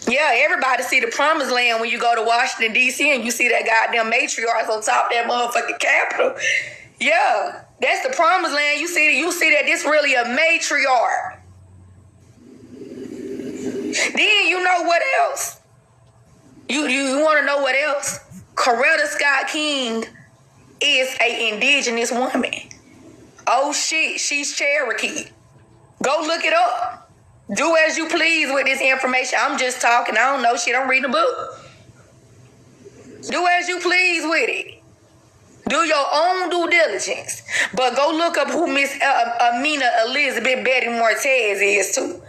Yeah, everybody see the promised land when you go to Washington, D.C. and you see that goddamn matriarch on top of that motherfucking Capitol. Yeah, that's the promised land. You see that this really a matriarch. Then you know what else? You want to know what else? Coretta Scott King is a indigenous woman. Oh shit, she's Cherokee. Go look it up. Do as you please with this information. I'm just talking. I don't know shit. I'm reading a book. Do as you please with it. Do your own due diligence. But go look up who Miss Amina Elizabeth Betty Martez is too.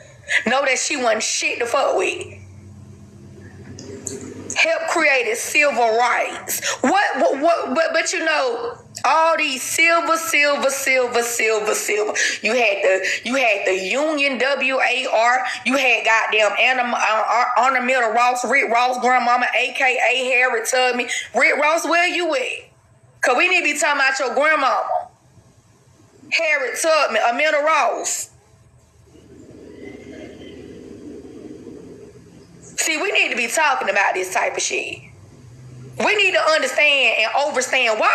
Know that she wasn't shit to fuck with. Help created civil rights. But you know, all these silver. You had the Union WAR. You had goddamn Ornamental Ross, Rick Ross grandmama, aka Harriet Tubman. Rick Ross, where you at? Cause we need to be talking about your grandmama. Harriet Tubman, Amanda Ross. See, we need to be talking about this type of shit. We need to understand and understand why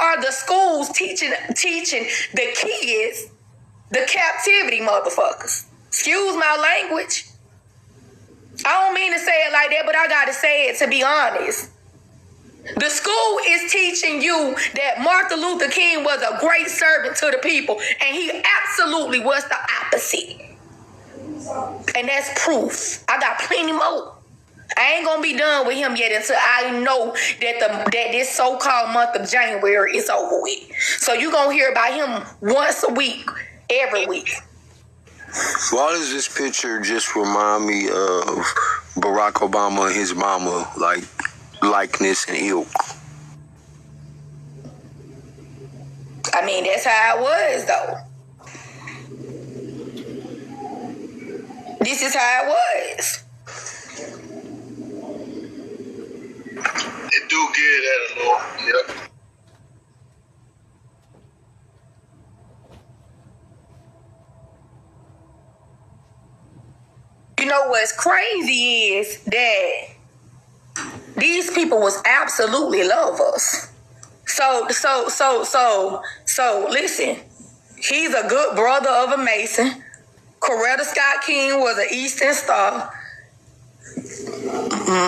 are the schools teaching the kids the captivity motherfuckers? Excuse my language. I don't mean to say it like that, but I gotta say it to be honest. The school is teaching you that Martin Luther King was a great servant to the people, and he absolutely was the opposite. And that's proof. I got plenty more. I ain't gonna be done with him yet until I know that this so-called month of January is over with. So you gonna hear about him once a week, every week. Why does this picture just remind me of Barack Obama and his mama, like likeness and ilk? I mean, that's how it was, though. This is how it was. It do get that a little, yep. You know what's crazy is that these people was absolutely lovers. So listen, he's a good brother of a Mason. Coretta Scott King was an Eastern Star.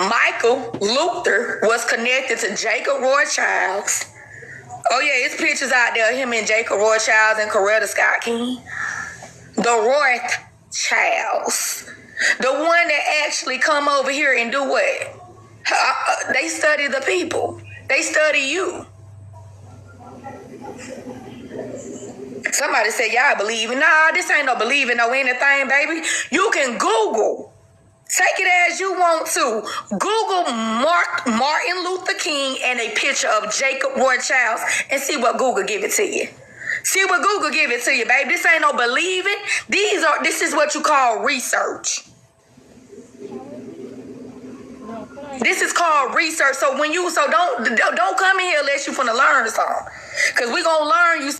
Michael Luther was connected to Jacob Rothschilds. Oh yeah, it's pictures out there, him and Jacob Rothschilds and Coretta Scott King. The Rothschilds. The one that actually come over here and do what? They study the people. They study you. Somebody said, y'all believe it. Nah, this ain't no believing no anything, baby. You can Google. Take it as you want to. Google Martin Luther King and a picture of Jacob Rothschild and see what Google give it to you. See what Google give it to you, baby. This ain't no believing. This is what you call research. This is called research. So don't come in here unless you finna learn something. Cause we gonna learn you.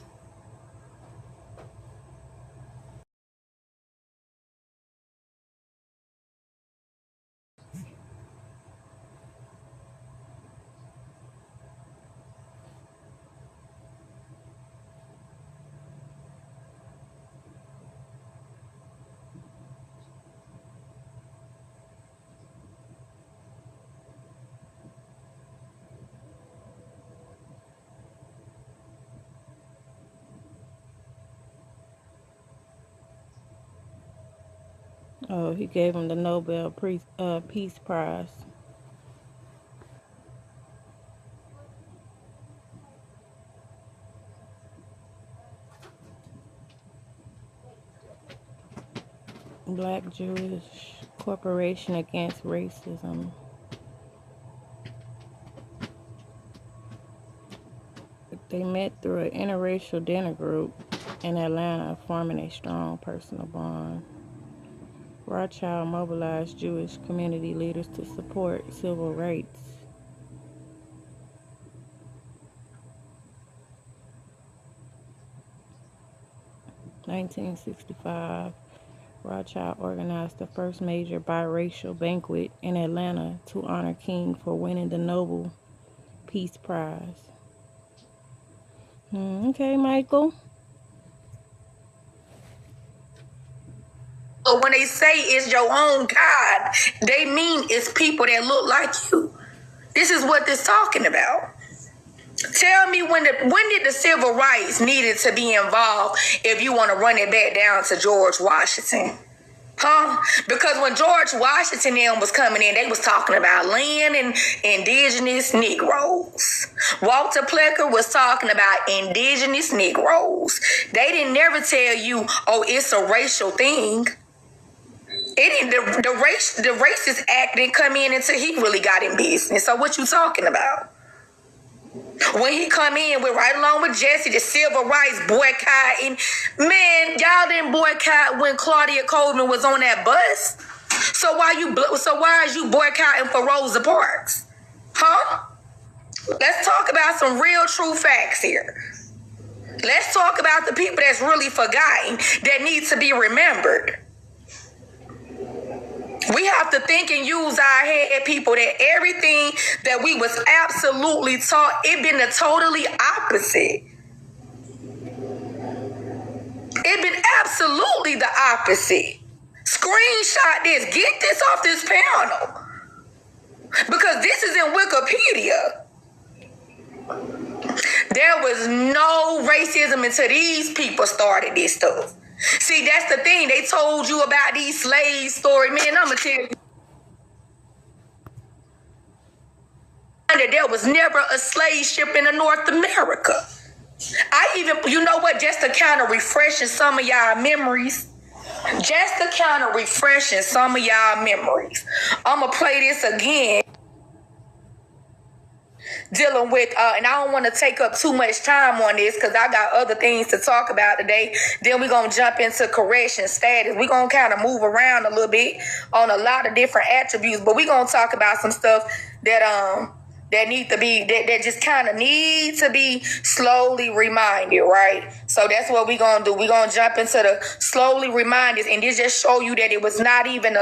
Oh, he gave him the Nobel Peace Prize. Black Jewish Corporation Against Racism. They met through an interracial dinner group in Atlanta, forming a strong personal bond. Rothschild mobilized Jewish community leaders to support civil rights. In 1965, Rothschild organized the first major biracial banquet in Atlanta to honor King for winning the Nobel Peace Prize. Okay, Michael. So when they say it's your own God, they mean it's people that look like you. This is what this talking about. Tell me when did the civil rights needed to be involved if you want to run it back down to George Washington? Huh? Because when George Washington was coming in, they was talking about land and indigenous Negroes. Walter Plecker was talking about indigenous Negroes. They didn't never tell you, oh, it's a racial thing. It didn't. The racist act didn't come in until he really got in business. So what you talking about? When he come in with right along with Jesse, the civil rights boycott, and man, y'all didn't boycott when Claudia Coleman was on that bus. So why is you boycotting for Rosa Parks? Huh? Let's talk about some real true facts here. Let's talk about the people that's really forgotten that need to be remembered. We have to think and use our head, people, that everything that we was absolutely taught, it been the totally opposite. It been absolutely the opposite. Screenshot this. Get this off this panel. Because this is in Wikipedia. There was no racism until these people started this stuff. See, that's the thing. They told you about these slave stories. Man, I'm going to tell you. That there was never a slave ship in North America. You know what? Just to kind of refreshing some of y'all memories. I'm going to play this again. Dealing with, and I don't want to take up too much time on this because I got other things to talk about today. Then we're going to jump into correction status. We're going to kind of move around a little bit on a lot of different attributes, but we're going to talk about some stuff that need to be, that just kind of need to be slowly reminded, right? So that's what we're going to do. We're going to jump into the slowly reminders, and this just show you that it was not even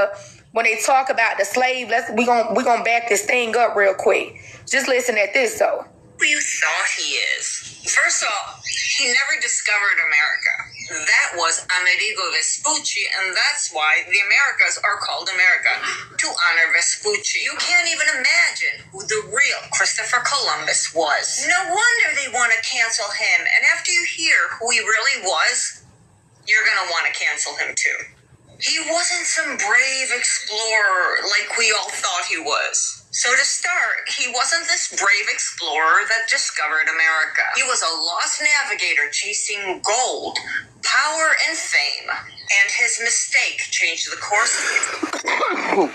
when they talk about the slave, we're gonna back this thing up real quick. Just listen at this though. Who you thought he is? First off, he never discovered America. That was Amerigo Vespucci, and that's why the Americas are called America, to honor Vespucci. You can't even imagine who the real Christopher Columbus was. No wonder they want to cancel him, and after you hear who he really was, you're gonna want to cancel him too. He wasn't some brave explorer like we all thought he was. So to start, he wasn't this brave explorer that discovered America. He was a lost navigator chasing gold, power, and fame. And his mistake changed the course of history.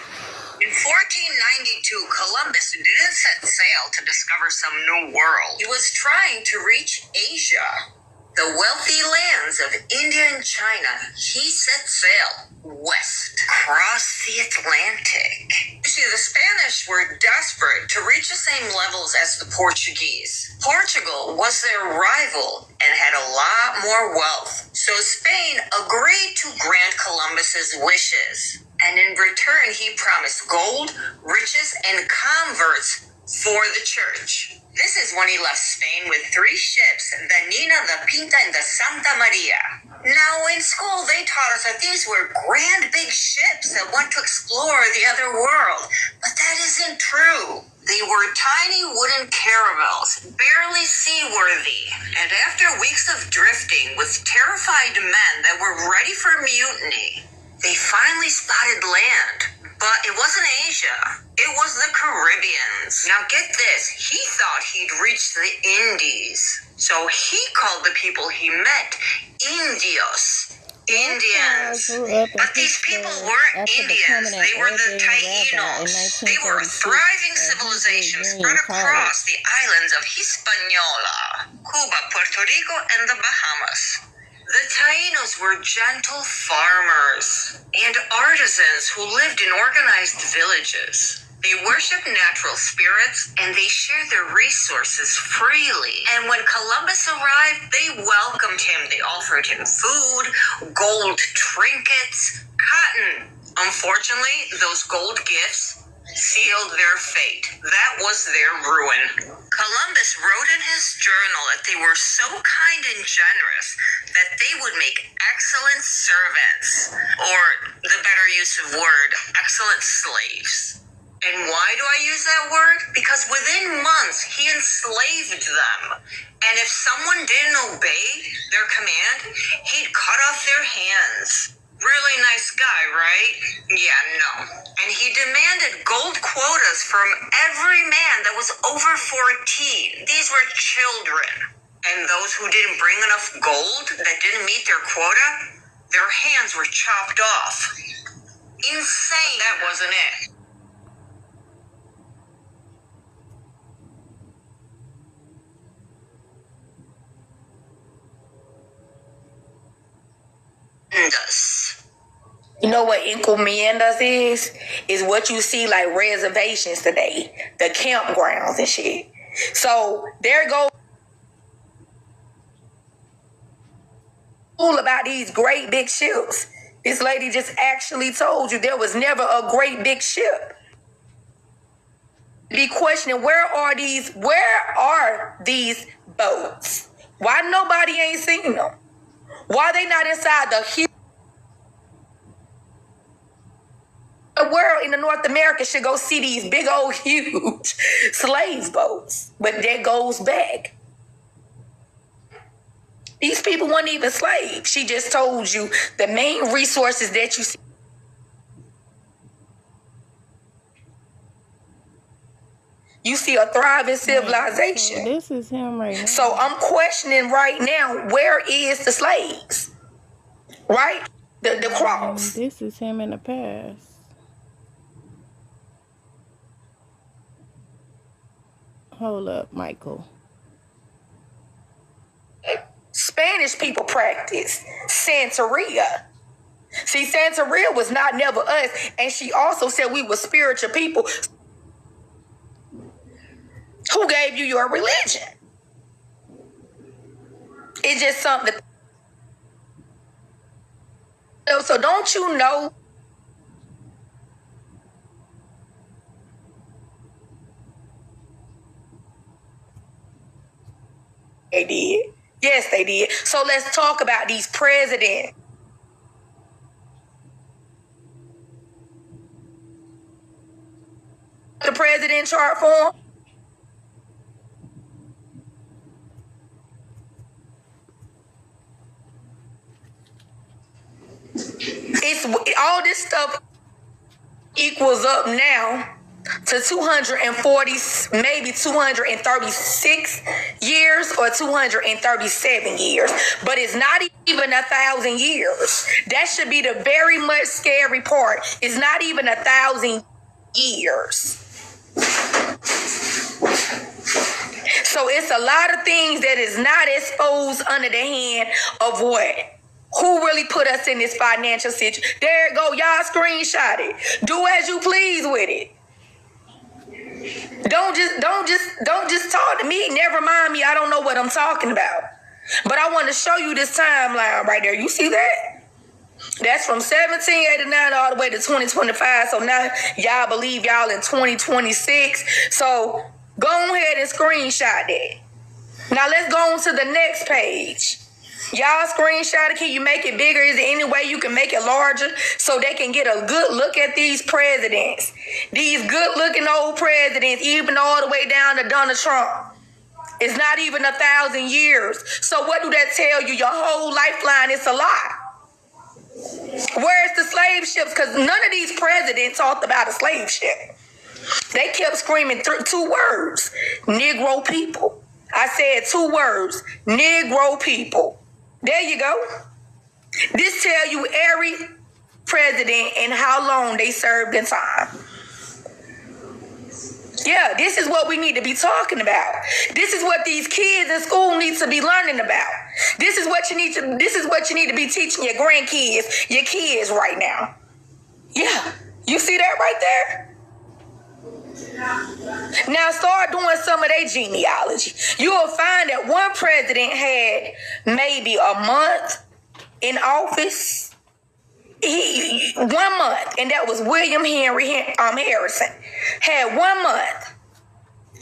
In 1492, Columbus didn't set sail to discover some new world. He was trying to reach Asia, the wealthy lands of India and China. He set sail west, across the Atlantic. You see, the Spanish were desperate to reach the same levels as the Portuguese. Portugal was their rival and had a lot more wealth. So Spain agreed to grant Columbus's wishes. And in return, he promised gold, riches, and converts for the church. This is when he left Spain with 3 ships, the Nina, the Pinta, and the Santa Maria. Now, in school, they taught us that these were grand, big ships that went to explore the other world. But that isn't true. They were tiny wooden caravels, barely seaworthy. And after weeks of drifting with terrified men that were ready for mutiny, they finally spotted land. But it wasn't Asia. It was the Caribbeans. Now get this, he thought he'd reached the Indies. So he called the people he met Indios. Indians. But these people weren't Indians. They were the Taínos. They were a thriving civilization spread across the islands of Hispaniola, Cuba, Puerto Rico, and the Bahamas. The Taínos were gentle farmers and artisans who lived in organized villages. They worshiped natural spirits and they shared their resources freely. And when Columbus arrived, they welcomed him. They offered him food, gold trinkets, cotton. Unfortunately, those gold gifts sealed their fate. That was their ruin. Columbus wrote in his journal that they were so kind and generous that they would make excellent servants, or the better use of word, excellent slaves. And why do I use that word? Because within months, he enslaved them. And if someone didn't obey their command, he'd cut off their hands. Really nice guy, right? Yeah, no. And he demanded gold quotas from every man that was over 14. These were children. And those who didn't bring enough gold, that didn't meet their quota, their hands were chopped off. Insane. That wasn't it. You know what encomiendas is? Is what you see like reservations today, the campgrounds and shit. So there goes about these great big ships. This lady just actually told you there was never a great big ship. Be questioning where are these boats? Why nobody ain't seen them? Why they not inside the huge world in the North America should go see these big old huge slave boats? But that goes back. These people weren't even slaves. She just told you the main resources that you see. You see a thriving civilization. So this is him right now. So I'm questioning right now, where is the slaves? Right? The cross. This is him in the past. Hold up, Michael. Spanish people practice Santeria. See, Santeria was not never us. And she also said we were spiritual people. Who gave you your religion? It's just something. So don't you know? They did. Yes, they did. So let's talk about these presidents. The president chart form. It's all this stuff equals up now to 240, maybe 236 years or 237 years, but it's not even 1,000 years. That should be the very much scary part. It's not even 1,000 years. So it's a lot of things that is not exposed under the hand of what? Who really put us in this financial situation? There it go, y'all screenshot it. Do as you please with it. Don't just talk to me. Never mind me. I don't know what I'm talking about. But I want to show you this timeline right there. You see that? That's from 1789 all the way to 2025. So now y'all believe y'all in 2026. So go ahead and screenshot that. Now let's go on to the next page. Y'all screenshot it. Can you make it bigger? Is there any way you can make it larger so they can get a good look at these presidents? These good looking old presidents, even all the way down to Donald Trump. It's not even 1,000 years. So what do that tell you? Your whole lifeline is a lie. Where's the slave ships? Because none of these presidents talked about a slave ship. They kept screaming two words: Negro people. I said 2 words: Negro people. There you go. This tell you every president and how long they served in time. Yeah, this is what we need to be talking about. This is what these kids in school need to be learning about. This is what you need to be teaching your grandkids, your kids right now. Yeah, you see that right there? Now start doing some of their genealogy. You will find that one president had maybe a month in office. he 1 month, and that was William Henry Harrison. Had 1 month.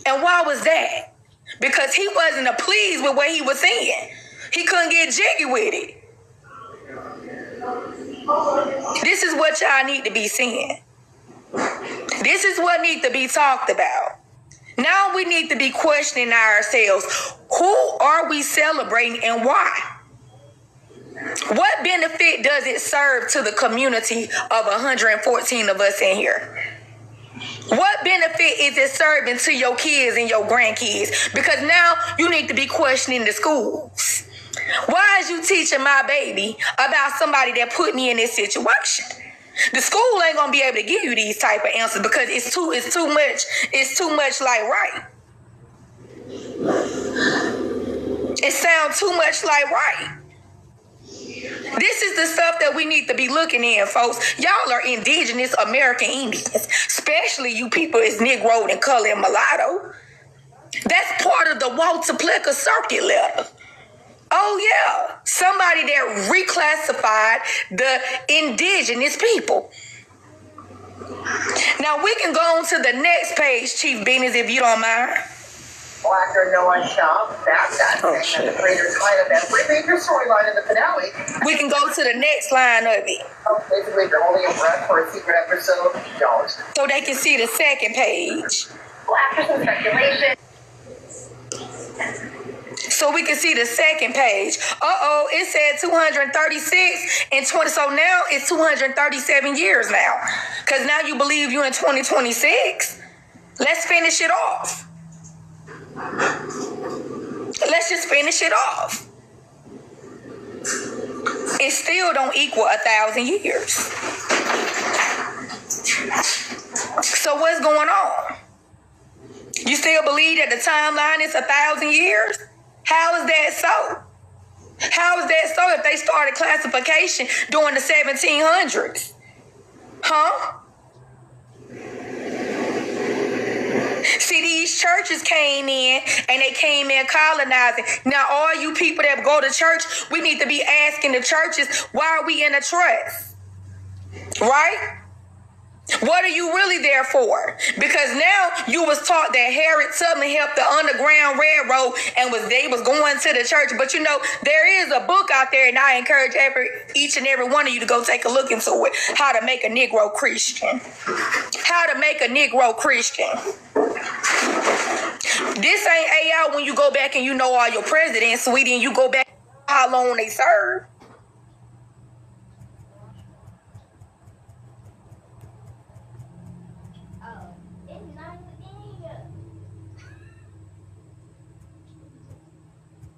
And why was that? Because he wasn't pleased with what he was seeing. He couldn't get jiggy with it. This is what y'all need to be seeing. This is what needs to be talked about. Now we need to be questioning ourselves. Who are we celebrating and why? What benefit does it serve to the community of 114 of us in here? What benefit is it serving to your kids and your grandkids? Because now you need to be questioning the schools. Why is you teaching my baby about somebody that put me in this situation? The school ain't gonna be able to give you these type of answers because it's too much like right. It sounds too much like right. This is the stuff that we need to be looking in, folks. Y'all are indigenous American Indians, especially you people is Negro and color and mulatto. That's part of the Walter Plecker circuit letter. Oh yeah, somebody that reclassified the indigenous people. Now we can go on to the next page, Chief Beanies, if you don't mind. Actor Noah Shaw, that segment, the creator's highlight that reread your storyline in the finale. We can go to the next line of it. Basically, if you're holding your breath for a secret episode, don't. So they can see the second page. After some speculation. So we can see the second page. It said 236 and 20. So now it's 237 years now. Because now you believe you in 2026. Let's finish it off. Let's just finish it off. It still don't equal 1,000 years. So what's going on? You still believe that the timeline is 1,000 years? How is that so? How is that so if they started classification during the 1700s? Huh? See, these churches came in and they came in colonizing. Now, all you people that go to church, we need to be asking the churches, why are we in a trust? Right? What are you really there for? Because now you was taught that Harriet Tubman helped the Underground Railroad and they was going to the church. But you know, there is a book out there, and I encourage each and every one of you to go take a look into it. How to make a Negro Christian. How to make a Negro Christian. This ain't AI when you go back and you know all your presidents, sweetie, and you go back how long they served.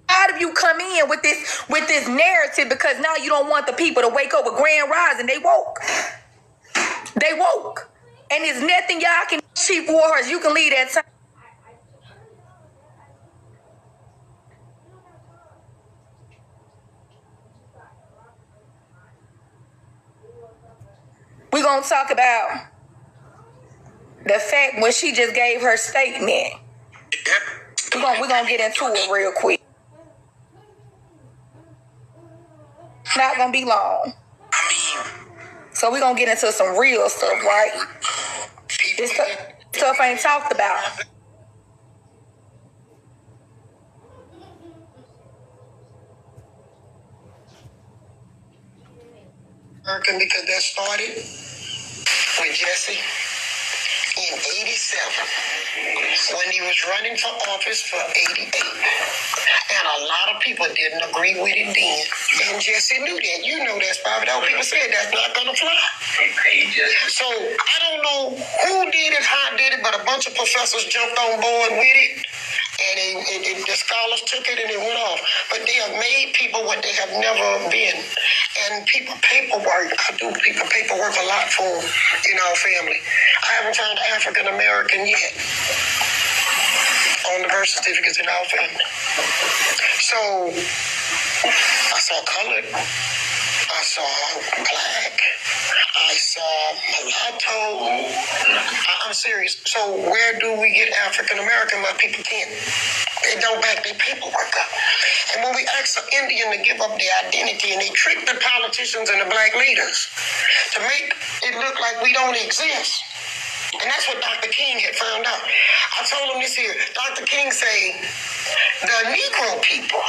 How do you come in with this narrative? Because now you don't want the people to wake up with Grand Rising. They woke. They woke. And there's nothing y'all can cheap wars. You can leave that time. We're going to talk about the fact when she just gave her statement. We're gonna get into it real quick. Not gonna be long. So we're gonna get into some real stuff, right? This stuff ain't talked about. Because that started with Jesse in 87 when he was running for office for 88. And a lot of people didn't agree with it then. And Jesse knew that. You know that, Bobby. People said that's not going to fly. So I don't know who did it, how did it, but a bunch of professors jumped on board with it. And the scholars took it and it went off. But they have made people what they have never been. And people paperwork. I do people paperwork a lot for in our family. I haven't found African American yet on the birth certificates in our family. So I saw colored. I saw black. I it's mulatto. I'm serious. So where do we get African American? My people can't. They don't back their paperwork up. And when we ask an Indian to give up their identity, and they trick the politicians and the black leaders to make it look like we don't exist. And that's what Dr. King had found out. I told him this here. Dr. King say, the Negro people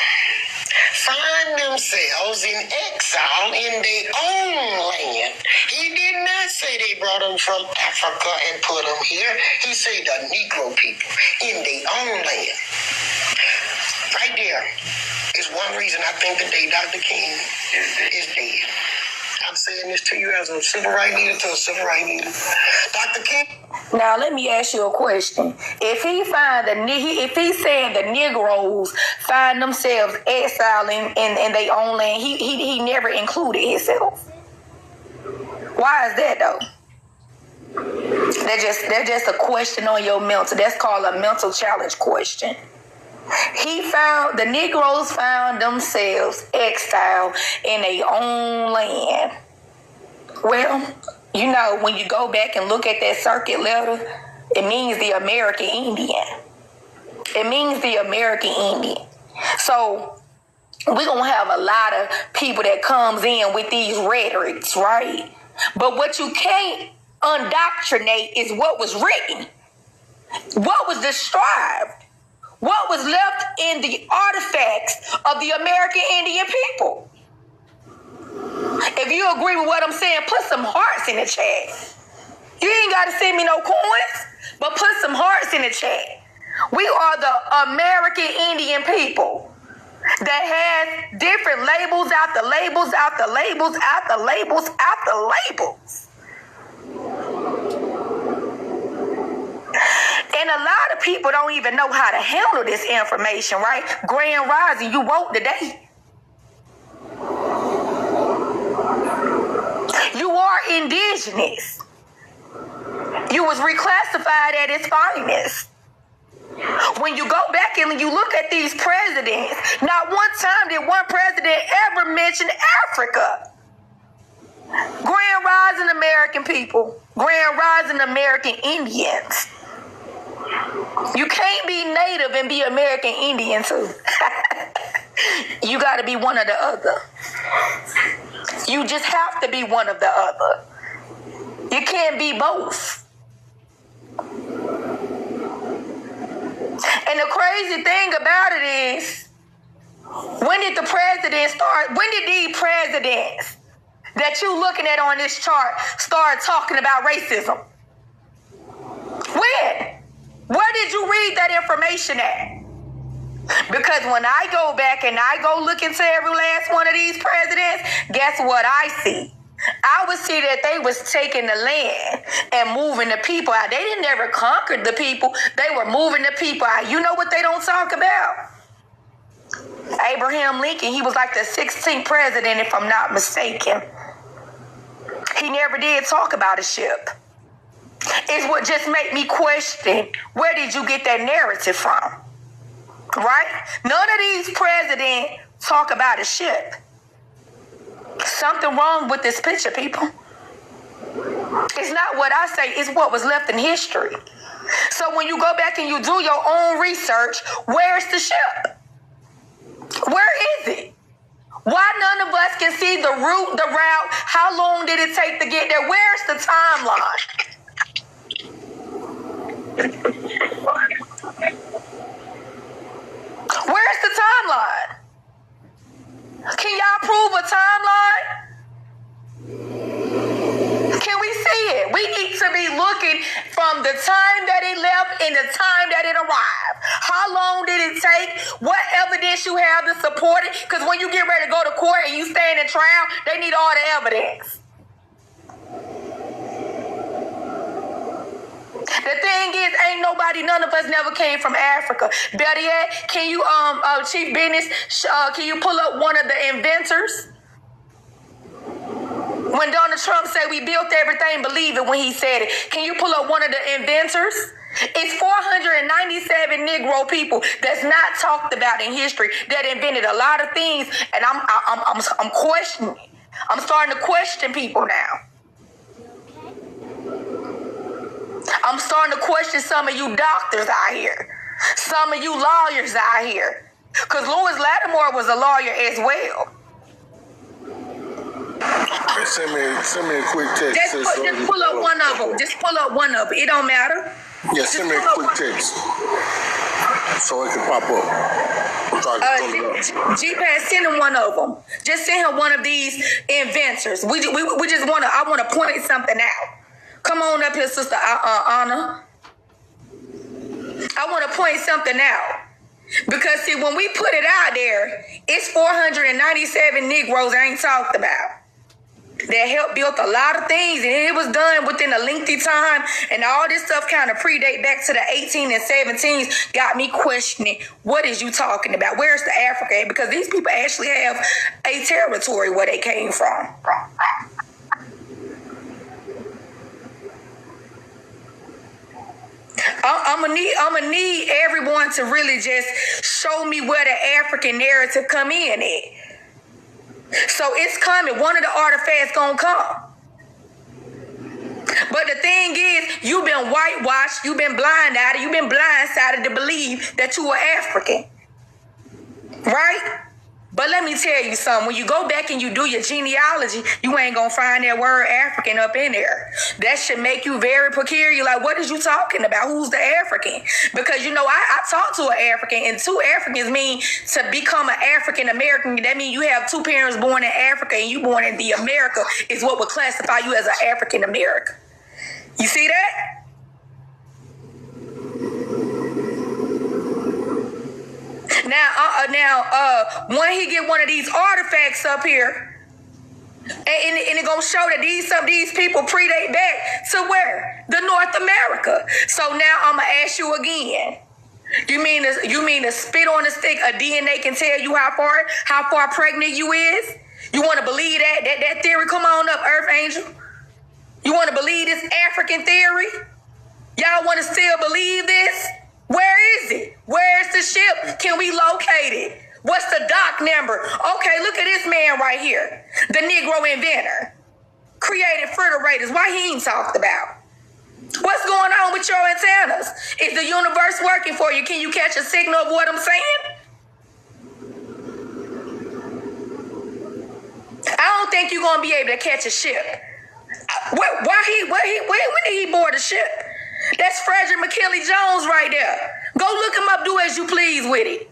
find themselves in exile in their own land. He did not say they brought them from Africa and put them here. He said the Negro people in their own land. Right there is one reason I think today Dr. King is dead. I'm saying this to you as a civil rights leader to a civil rights leader. Dr. King. Now let me ask you a question. If he said the Negroes find themselves exiled in their own land, he never included himself. Why is that though? That's just a question on your mental. That's called a mental challenge question. The Negroes found themselves exiled in their own land. Well, you know, when you go back and look at that circuit letter, it means the American Indian. It means the American Indian. So we're going to have a lot of people that comes in with these rhetorics, right? But what you can't indoctrinate is what was written, what was described, what was left in the artifacts of the American Indian people. If you agree with what I'm saying, put some hearts in the chat. You ain't got to send me no coins, but put some hearts in the chat. We are the American Indian people that has different labels after labels after labels after labels after labels. And a lot of people don't even know how to handle this information, right? Grand Rising, you woke today. You are indigenous. You was reclassified at its finest. When you go back and you look at these presidents, not one time did one president ever mention Africa. Grand Rising American people, Grand Rising American Indians. You can't be Native and be American Indian too. You got to be one or the other. You just have to be one of the other. You can't be both. And the crazy thing about it is, when did the president start? When did these presidents that you looking at on this chart start talking about racism? When? Where did you read that information at? Because when I go back and I go look into every last one of these presidents, guess what I see? I would see that they was taking the land and moving the people out. They didn't ever conquer the people. They were moving the people out. You know what they don't talk about? Abraham Lincoln, he was like the 16th president, if I'm not mistaken. He never did talk about a ship. It's what just made me question, where did you get that narrative from? Right? None of these presidents talk about a ship. Something wrong with this picture, people. It's not what I say, it's what was left in history. So when you go back and you do your own research, where's the ship? Where is it? Why none of us can see the route, the route? How long did it take to get there? Where's the timeline? Where's the timeline? Can y'all prove a timeline? Can we see it? We need to be looking from the time that it left and the time that it arrived. How long did it take? What evidence you have to support it? Because when you get ready to go to court and you stand in trial, they need all the evidence. The thing is, ain't nobody, none of us never came from Africa. Better yet, can you, Chief Business, can you pull up one of the inventors? When Donald Trump said we built everything, believe it when he said it. Can you pull up one of the inventors? It's 497 Negro people that's not talked about in history that invented a lot of things, and I'm questioning. I'm starting to question people now. I'm starting to question some of you doctors out here. Some of you lawyers out here. Because Lewis Lattimore was a lawyer as well. Send me a quick text. Just pull up one of them. Just pull up one of them. It don't matter. Yeah, send me a quick text so it can pop up. G-Pad, send him one of them. Just send him one of these inventors. We just want to. I want to point something out. Come on up here, Sister Anna. I want to point something out. Because, see, when we put it out there, it's 497 Negroes I ain't talked about that helped build a lot of things, and it was done within a lengthy time, and all this stuff kind of predate back to the 18 and 17s, got me questioning, what is you talking about? Where's the Africa? Because these people actually have a territory where they came from. I'm gonna need everyone to really just show me where the African narrative come in at. So it's coming. One of the artifacts gonna come. But the thing is, you've been whitewashed, you've been blindsided, you've been blindsided to believe that you were African. Right? But let me tell you something. When you go back and you do your genealogy, you ain't gonna find that word African up in there. That should make you very peculiar. Like, what is you talking about? Who's the African? Because, you know, I talked to an African, and two Africans mean to become an African American. That means you have two parents born in Africa and you born in the America is what would classify you as an African American. You see that? Now, when he get one of these artifacts up here, and it gonna show that some of these people predate back to where? The North America. So now I'm gonna ask you again. You mean to spit on a stick? A DNA can tell you how far pregnant you is? You want to believe that theory? Come on up, Earth Angel. You want to believe this African theory? Y'all want to still believe this? Where is it? Where's the ship? Can we locate it? What's the dock number? Okay, look at this man right here. The Negro inventor. Created refrigerators. Why he ain't talked about? What's going on with your antennas? Is the universe working for you? Can you catch a signal of what I'm saying? I don't think you're going to be able to catch a ship. When did he board a ship? That's Frederick McKinley Jones right there. Go look him up, do as you please with it.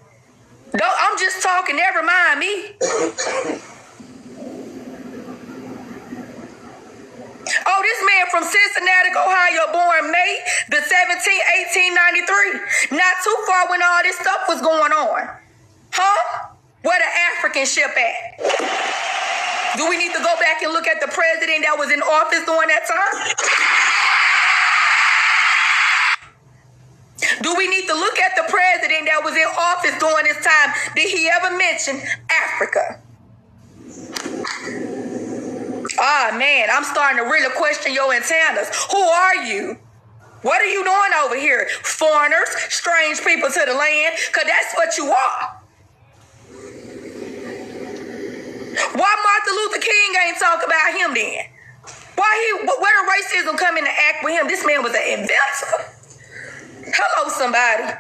I'm just talking, never mind me. Oh, this man from Cincinnati, Ohio, born May the 17th, 1893. Not too far when all this stuff was going on. Huh? Where the African ship at? Do we need to go back and look at the president that was in office during that time? Do we need to look at the president that was in office during this time? Did he ever mention Africa? Ah, man, I'm starting to really question your antennas. Who are you? What are you doing over here? Foreigners, strange people to the land? Because that's what you are. Why Martin Luther King ain't talk about him then? Where did racism come into act with him? This man was an inventor. Hello, somebody.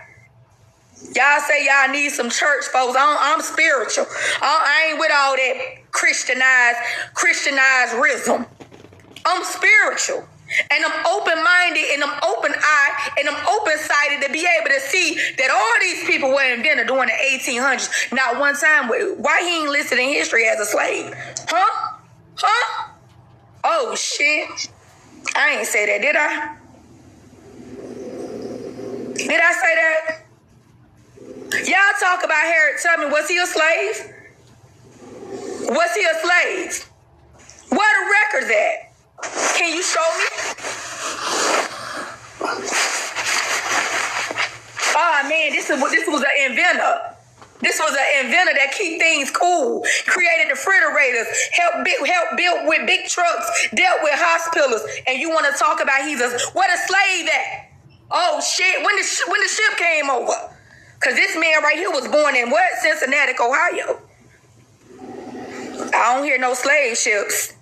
Y'all say y'all need some church folks. I'm spiritual. I ain't with all that Christianized-rism. I'm spiritual. And I'm open-minded, and I'm open-eyed, and I'm open-sided to be able to see that all these people were invented during the 1800s. Not one time. Why he ain't listed in history as a slave? Huh? Oh, shit. I ain't say that, did I? Did I say that? Y'all talk about Harriet Tubman. Was he a slave? Was he a slave? Where the records at? Can you show me? Oh man, this was an inventor. This was an inventor that keep things cool, created refrigerators, helped build with big trucks, dealt with hospitals, and you want to talk about what a slave at? Oh shit! When the ship came over, cause this man right here was born in what? Cincinnati, Ohio. I don't hear no slave ships.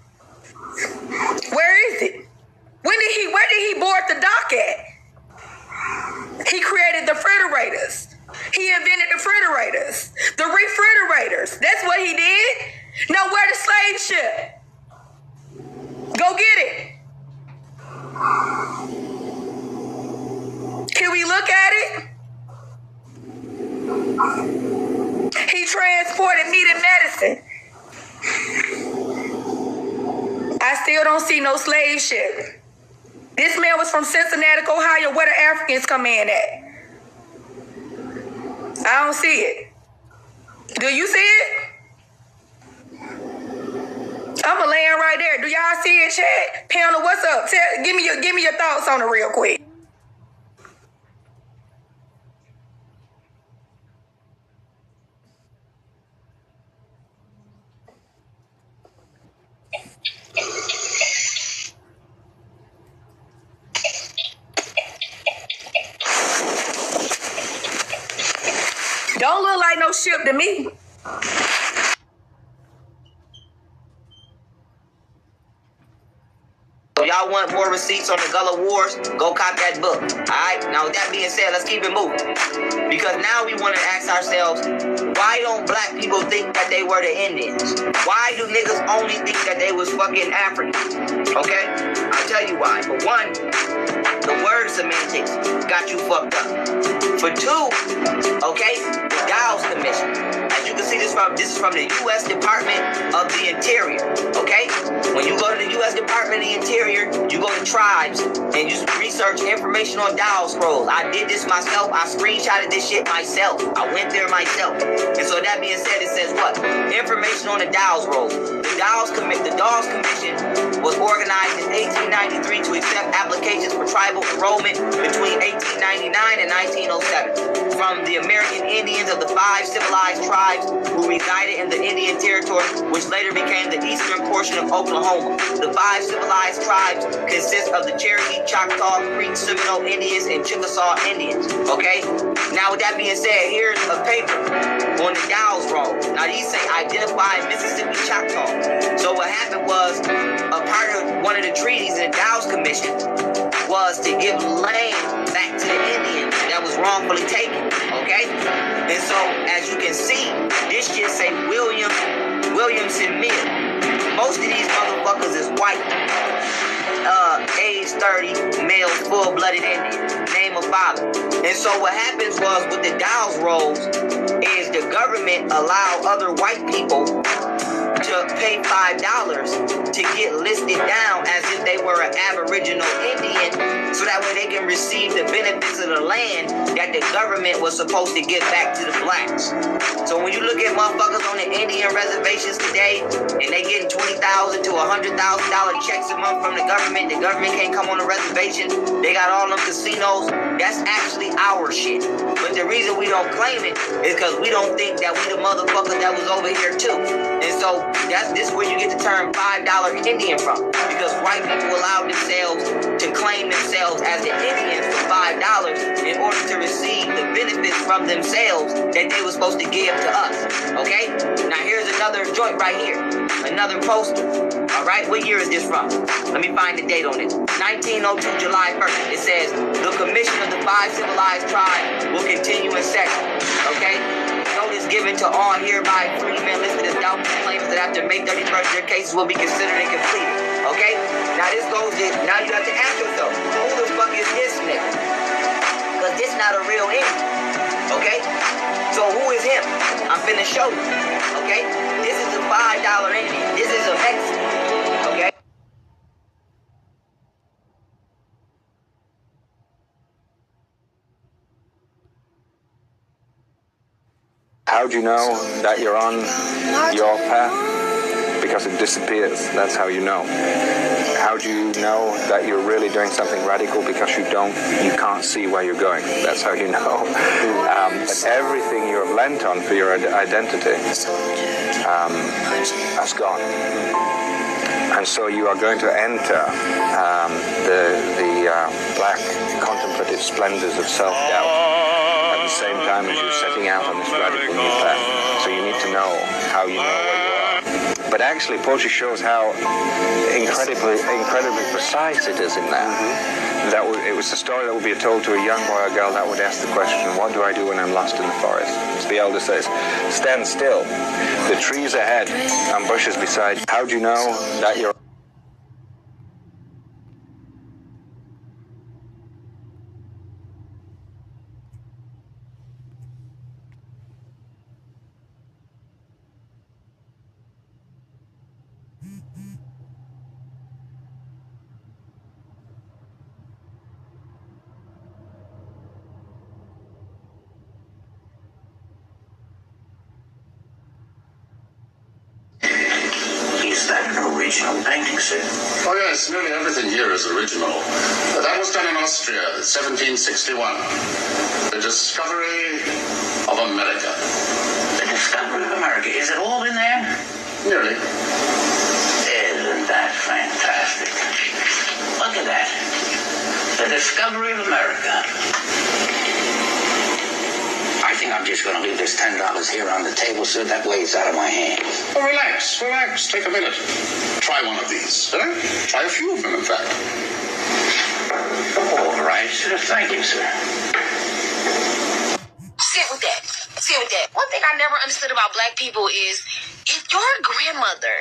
Where is it? Where did he board the dock at? He created the refrigerators. He invented the refrigerators. The refrigerators. That's what he did. Now where the slave ship? Go get it. Can we look at it? He transported meat and medicine. I still don't see no slave ship. This man was from Cincinnati, Ohio, where the Africans come in at. I don't see it. Do you see it? I'm going to land right there. Do y'all see it, chat? Panel, what's up? Give me your thoughts on it real quick. Don't look like no ship to me. If y'all want more receipts on the Gullah Wars, go cop that book. Alright? Now with that being said, let's keep it moving. Because now we want to ask ourselves, why don't black people think that they were the Indians? Why do niggas only think that they was fucking Africans? Okay? I'll tell you why. For one, the word semantics got you fucked up. For two, okay, the Dow's Commission. As you can see, this is from the U.S. Department of the Interior, okay? When you go to the U.S. Department of the Interior, you go to tribes and you research information on Dow scrolls. I did this myself. I screenshotted this shit myself. I went there myself. And so that being said, it says what? Information on the Dow scrolls. The Dawes Commission was organized in 1893 to accept applications for tribal enrollment between 1899 and 1907 from the American Indians of the 5 civilized tribes who resided in the Indian Territory, which later became the eastern portion of Oklahoma. The 5 civilized tribes consist of the Cherokee, Choctaw, Creek, Seminole Indians, and Chickasaw Indians. Okay? Now with that being said, here's a paper on the Dow's roll. Now these say identify Mississippi Choctaw. So what happened was, a part of one of the treaties in the Dow's Commission was to give land back to the Indians that was wrongfully taken. Okay? And so, as you can see, this shit say Williamson Mill. Most of these motherfuckers is white. Age 30, male, full-blooded Indian. Name of father. And so what happens was with the Dow's rolls is the government allow other white people to pay $5 to get listed down as if they were an Aboriginal Indian, so that way they can receive the benefits of the land that the government was supposed to give back to the blacks. So when you look at motherfuckers on the Indian reservations today, and they getting $20,000 to $100,000 checks a month from the government can't come on the reservation, they got all them casinos, that's actually our shit. But the reason we don't claim it is because we don't think that we the motherfuckers that was over here too. And so this is where you get the term $5 Indian from, because white people allowed themselves to claim themselves as the Indians for $5 in order to receive the benefits from themselves that they were supposed to give to us. Okay? Now here's another joint right here, another poster. All right, what year is this from? Let me find the date on it. 1902, July 1st. It says the Commission of the 5 civilized tribes will continue in session. Okay? Notice given to all hereby freemen listed as doubtful claims that after May 31st, their cases will be considered and completed. Okay? Now this goes in. Now you have to ask yourself, who the fuck is this nigga? Because this not a real Indian. Okay? So who is him? I'm finna show you. Okay? This is a $5 Indian. This is a Mexican. Okay? How do you know that you're on your path? Because it disappears. That's how you know. How do you know that you're really doing something radical? Because you can't see where you're going. That's how you know. But everything you have lent on for your identity has gone. And so you are going to enter the black contemplative splendors of self-doubt at the same time as you're setting out on this radical new path. So you need to know how you know where you are. But actually, Portia shows how incredibly precise it is in that. It was the story that would be told to a young boy or girl that would ask the question, what do I do when I'm lost in the forest? As the elder says, stand still. The trees ahead and bushes beside. How do you know that you're... Is that an original painting, sir? Oh yes, nearly everything here is original. That was done in Austria, 1761. The discovery of America. The discovery of America. Is it all in there? Nearly. Isn't that fantastic? Look at that. The discovery of America. I think I'm just going to leave this $10 here on the table, sir. That way it's out of my hands. Oh, relax. Take a minute. Try one of these. Try a few of them, in fact. All right, sir. Thank you, sir. Sit with that. One thing I never understood about black people is if your grandmother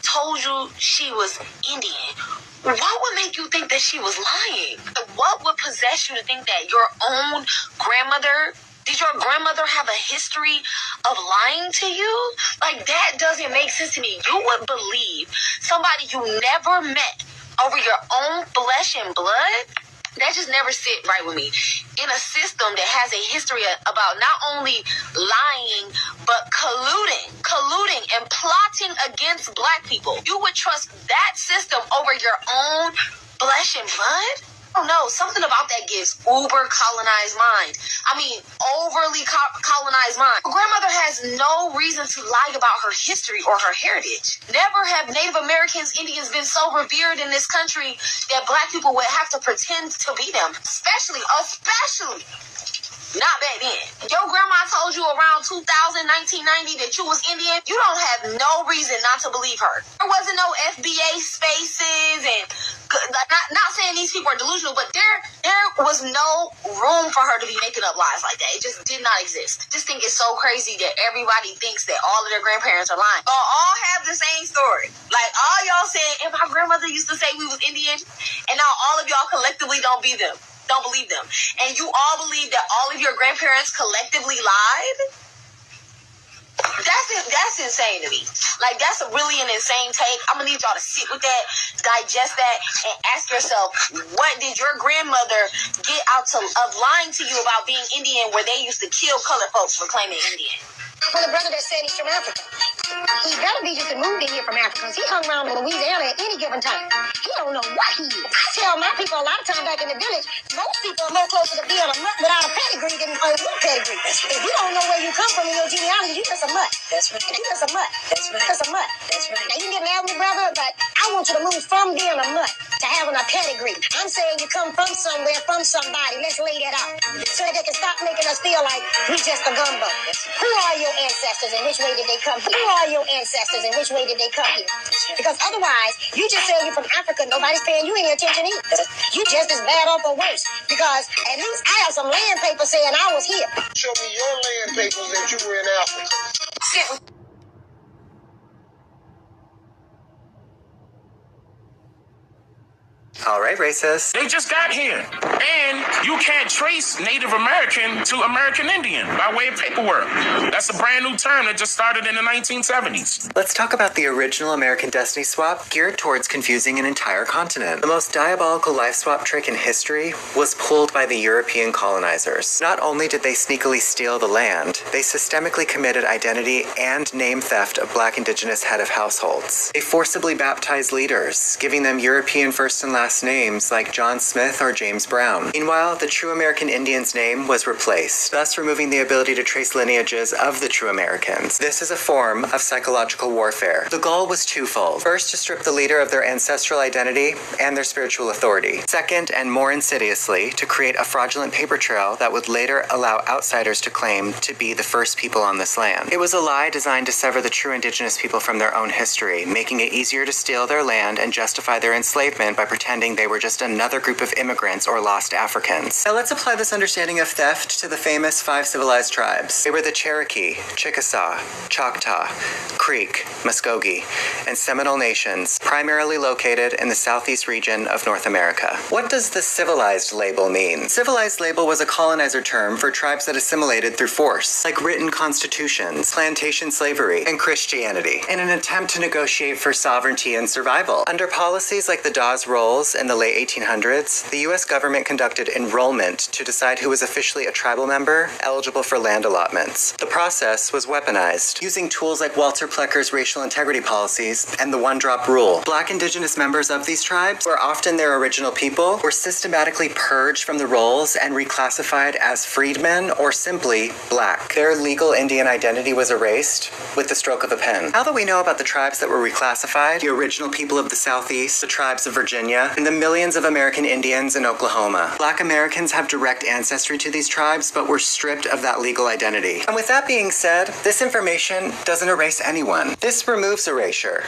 told you she was Indian, what would make you think that she was lying? What would possess you to think that your own grandmother... Did your grandmother have a history of lying to you? Like, that doesn't make sense to me. You would believe somebody you never met over your own flesh and blood? That just never sit right with me. In a system that has a history about not only lying, but colluding and plotting against black people. You would trust that system over your own flesh and blood? Oh no, something about that gives uber colonized mind. I mean, overly colonized mind. Grandmother has no reason to lie about her history or her heritage. Never have Native Americans, Indians been so revered in this country that black people would have to pretend to be them. Especially not back then. Your grandma told you around 2000, 1990 that you was Indian. You don't have no reason not to believe her. There wasn't no FBA spaces and not saying these people are delusional, but there was no room for her to be making up lies like that. It just did not exist. This thing is so crazy that everybody thinks that all of their grandparents are lying. Y'all all have the same story. Like all y'all said, and my grandmother used to say we was Indian, and now all of y'all collectively don't believe them. And you all believe that all of your grandparents collectively lied? That's insane to me. Like, that's really an insane take. I'm gonna need y'all to sit with that, digest that, and ask yourself, what did your grandmother get out of lying to you about being Indian, where they used to kill colored folks for claiming Indian? For the brother that said he's from Africa, he better be just moved in here from Africa, because he hung around in Louisiana at any given time. He don't know what he is. I tell my people a lot of time back in the village, most people are more closer to being a mutt without a pedigree than a real pedigree. If you don't know where you come from in your genealogy, you just a mutt. That's right. You just a mutt. That's right. Just a mutt. That's right. Now you get mad with me, brother, but I want you to move from being a mutt to having a pedigree. I'm saying you come from somewhere, from somebody. Let's lay that out, so that they can stop making us feel like we just a gumbo. Who are your ancestors and which way did they come? Who are your ancestors and which way did they come here? Because otherwise, you just say you're from Africa, nobody's paying you any attention either. You just as bad off or worse, because at least I have some land papers saying I was here. Show me your land papers that you were in Africa. All right, racist. They just got here. And you can't trace Native American to American Indian by way of paperwork. That's a brand new term that just started in the 1970s. Let's talk about the original American Destiny swap geared towards confusing an entire continent. The most diabolical life swap trick in history was pulled by the European colonizers. Not only did they sneakily steal the land, they systemically committed identity and name theft of Black Indigenous head of households. They forcibly baptized leaders, giving them European first and last last names like John Smith or James Brown. Meanwhile, the true American Indian's name was replaced, thus removing the ability to trace lineages of the true Americans. This is a form of psychological warfare. The goal was twofold. First, to strip the leader of their ancestral identity and their spiritual authority. Second, and more insidiously, to create a fraudulent paper trail that would later allow outsiders to claim to be the first people on this land. It was a lie designed to sever the true indigenous people from their own history, making it easier to steal their land and justify their enslavement by pretending they were just another group of immigrants or lost Africans. Now let's apply this understanding of theft to the famous 5 civilized tribes. They were the Cherokee, Chickasaw, Choctaw, Creek, Muskogee, and Seminole nations, primarily located in the southeast region of North America. What does the civilized label mean? Civilized label was a colonizer term for tribes that assimilated through force, like written constitutions, plantation slavery, and Christianity, in an attempt to negotiate for sovereignty and survival. Under policies like the Dawes Rolls in the late 1800s, the U.S. government conducted enrollment to decide who was officially a tribal member eligible for land allotments. The process was weaponized, using tools like Walter Plecker's racial integrity policies and the one-drop rule. Black indigenous members of these tribes, who are often their original people, were systematically purged from the rolls and reclassified as freedmen or simply black. Their legal Indian identity was erased with the stroke of a pen. Now that we know about the tribes that were reclassified, the original people of the Southeast, the tribes of Virginia, and the millions of American Indians in Oklahoma, Black Americans have direct ancestry to these tribes but were stripped of that legal identity. And with that being said, this information doesn't erase anyone. This removes erasure.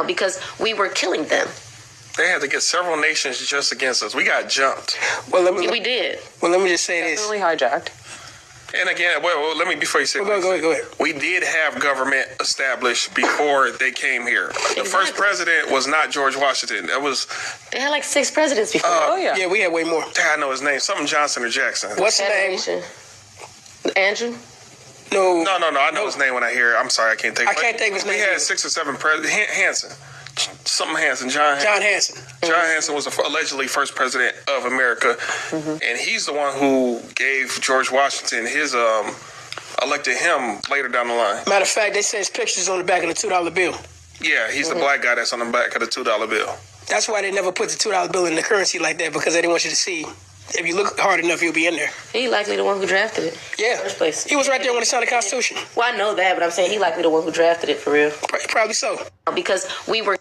Because we were killing them. They had to get several nations just against us. We got jumped. Well, we did. Well, let me just say this. Definitely hijacked. And again, well, let me, before you say go ahead. We did have government established before they came here. The first president was not George Washington. They had like 6 presidents before. Yeah, we had way more. I know his name. Something Johnson or Jackson. What's his name? Andrew? No. I know his name when I hear it. I'm sorry, I can't think of it. I can't think of his name. We had 6 or 7 presidents. Hanson. Something Hanson. John Hanson. John Hanson was allegedly first president of America. And he's the one who gave George Washington his, elected him later down the line. Matter of fact, they say his picture's on the back of the $2 bill. Yeah, he's the black guy that's on the back of the $2 bill. That's why they never put the $2 bill in the currency like that, because they didn't want you to see. If you look hard enough, he'll be in there. He likely the one who drafted it. Yeah. First place. He was right there when they signed the Constitution. Well, I know that, but I'm saying he likely the one who drafted it for real. Probably so. Because we were...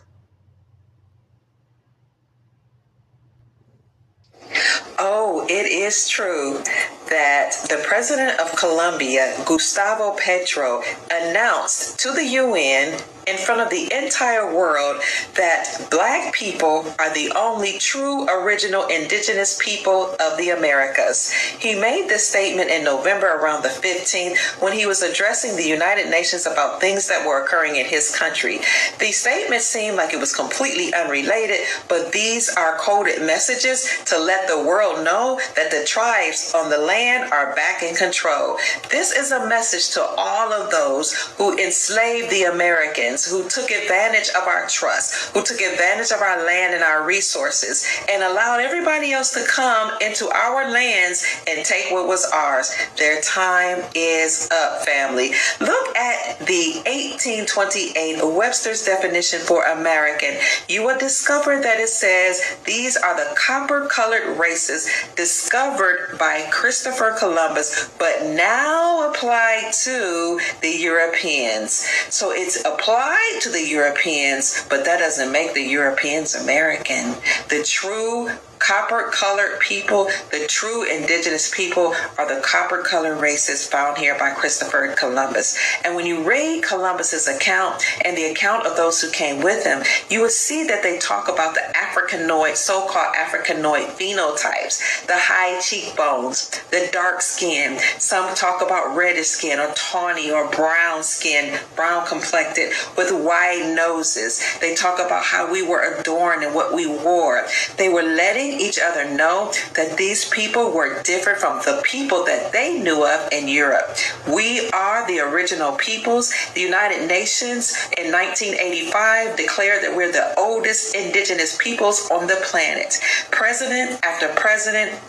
Oh, it is true that the president of Colombia, Gustavo Petro, announced to the UN in front of the entire world that black people are the only true original indigenous people of the Americas. He made this statement in November around the 15th when he was addressing the United Nations about things that were occurring in his country. The statement seemed like it was completely unrelated, but these are coded messages to let the world know that the tribes on the land are back in control. This is a message to all of those who enslaved the Americans, who took advantage of our trust, who took advantage of our land and our resources, and allowed everybody else to come into our lands and take what was ours. Their time is up, family. Look at the 1828 Webster's definition for American. You will discover that it says these are the copper-colored races discovered by Christopher Columbus, but now applied to the Europeans. So it's applied to the Europeans, but that doesn't make the Europeans American. The true copper-colored people, the true indigenous people, are the copper-colored races found here by Christopher Columbus. And when you read Columbus's account and the account of those who came with him, you will see that they talk about the Africanoid, so-called Africanoid phenotypes, the high cheekbones, the dark skin. Some talk about reddish skin or tawny or brown skin, brown complected with wide noses. They talk about how we were adorned and what we wore. They were letting each other know that these people were different from the people that they knew of in Europe. We are the original peoples. The United Nations in 1985 declared that we're the oldest indigenous peoples on the planet. President after president,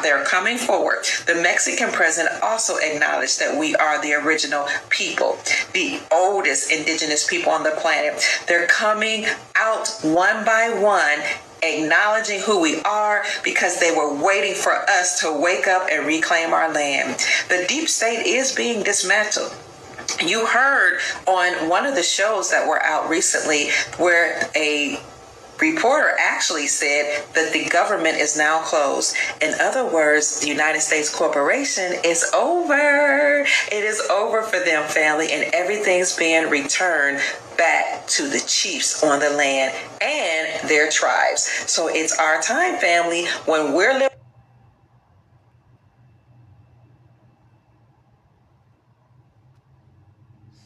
they're coming forward. The Mexican president also acknowledged that we are the original people, the oldest indigenous people on the planet. They're coming out one by one, acknowledging who we are because they were waiting for us to wake up and reclaim our land. The deep state is being dismantled. You heard on one of the shows that were out recently where a reporter actually said that the government is now closed. In other words, the United States corporation is over. It is over for them, family, and everything's being returned back to the chiefs on the land and their tribes. So it's our time, family, when we're living.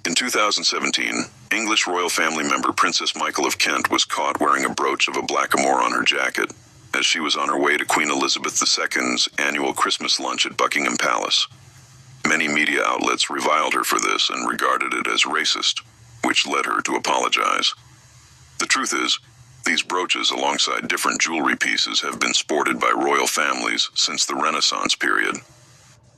In 2017, English royal family member Princess Michael of Kent was caught wearing a brooch of a blackamoor on her jacket as she was on her way to Queen Elizabeth II's annual Christmas lunch at Buckingham Palace. Many media outlets reviled her for this and regarded it as racist, which led her to apologize. The truth is, these brooches alongside different jewelry pieces have been sported by royal families since the Renaissance period.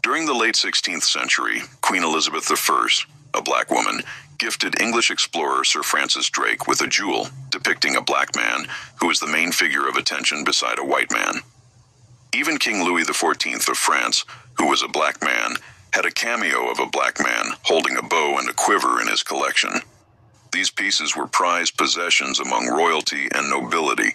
During the late 16th century, Queen Elizabeth I, a black woman, gifted English explorer Sir Francis Drake with a jewel depicting a black man who was the main figure of attention beside a white man. Even King Louis XIV of France, who was a black man, had a cameo of a black man holding a bow and a quiver in his collection. These pieces were prized possessions among royalty and nobility,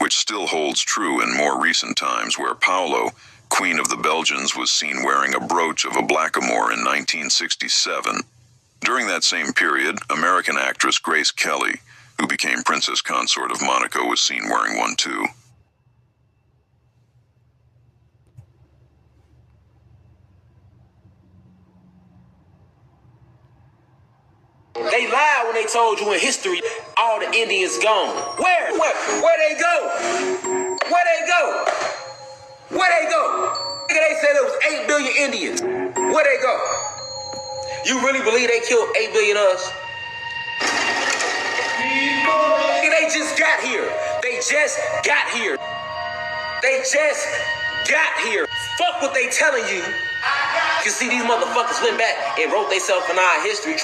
which still holds true in more recent times, where Paolo, Queen of the Belgians, was seen wearing a brooch of a blackamoor in 1967. During that same period, American actress Grace Kelly, who became Princess Consort of Monaco, was seen wearing one too. They lied when they told you in history all the Indians gone. Where they go? Where they go? Where they go? They said there was 8 billion Indians. Where they go? You really believe they killed 8 billion of us? They just got here. They just got here. They just got here. Fuck what they telling you. You see, these motherfuckers went back and wrote themselves in our history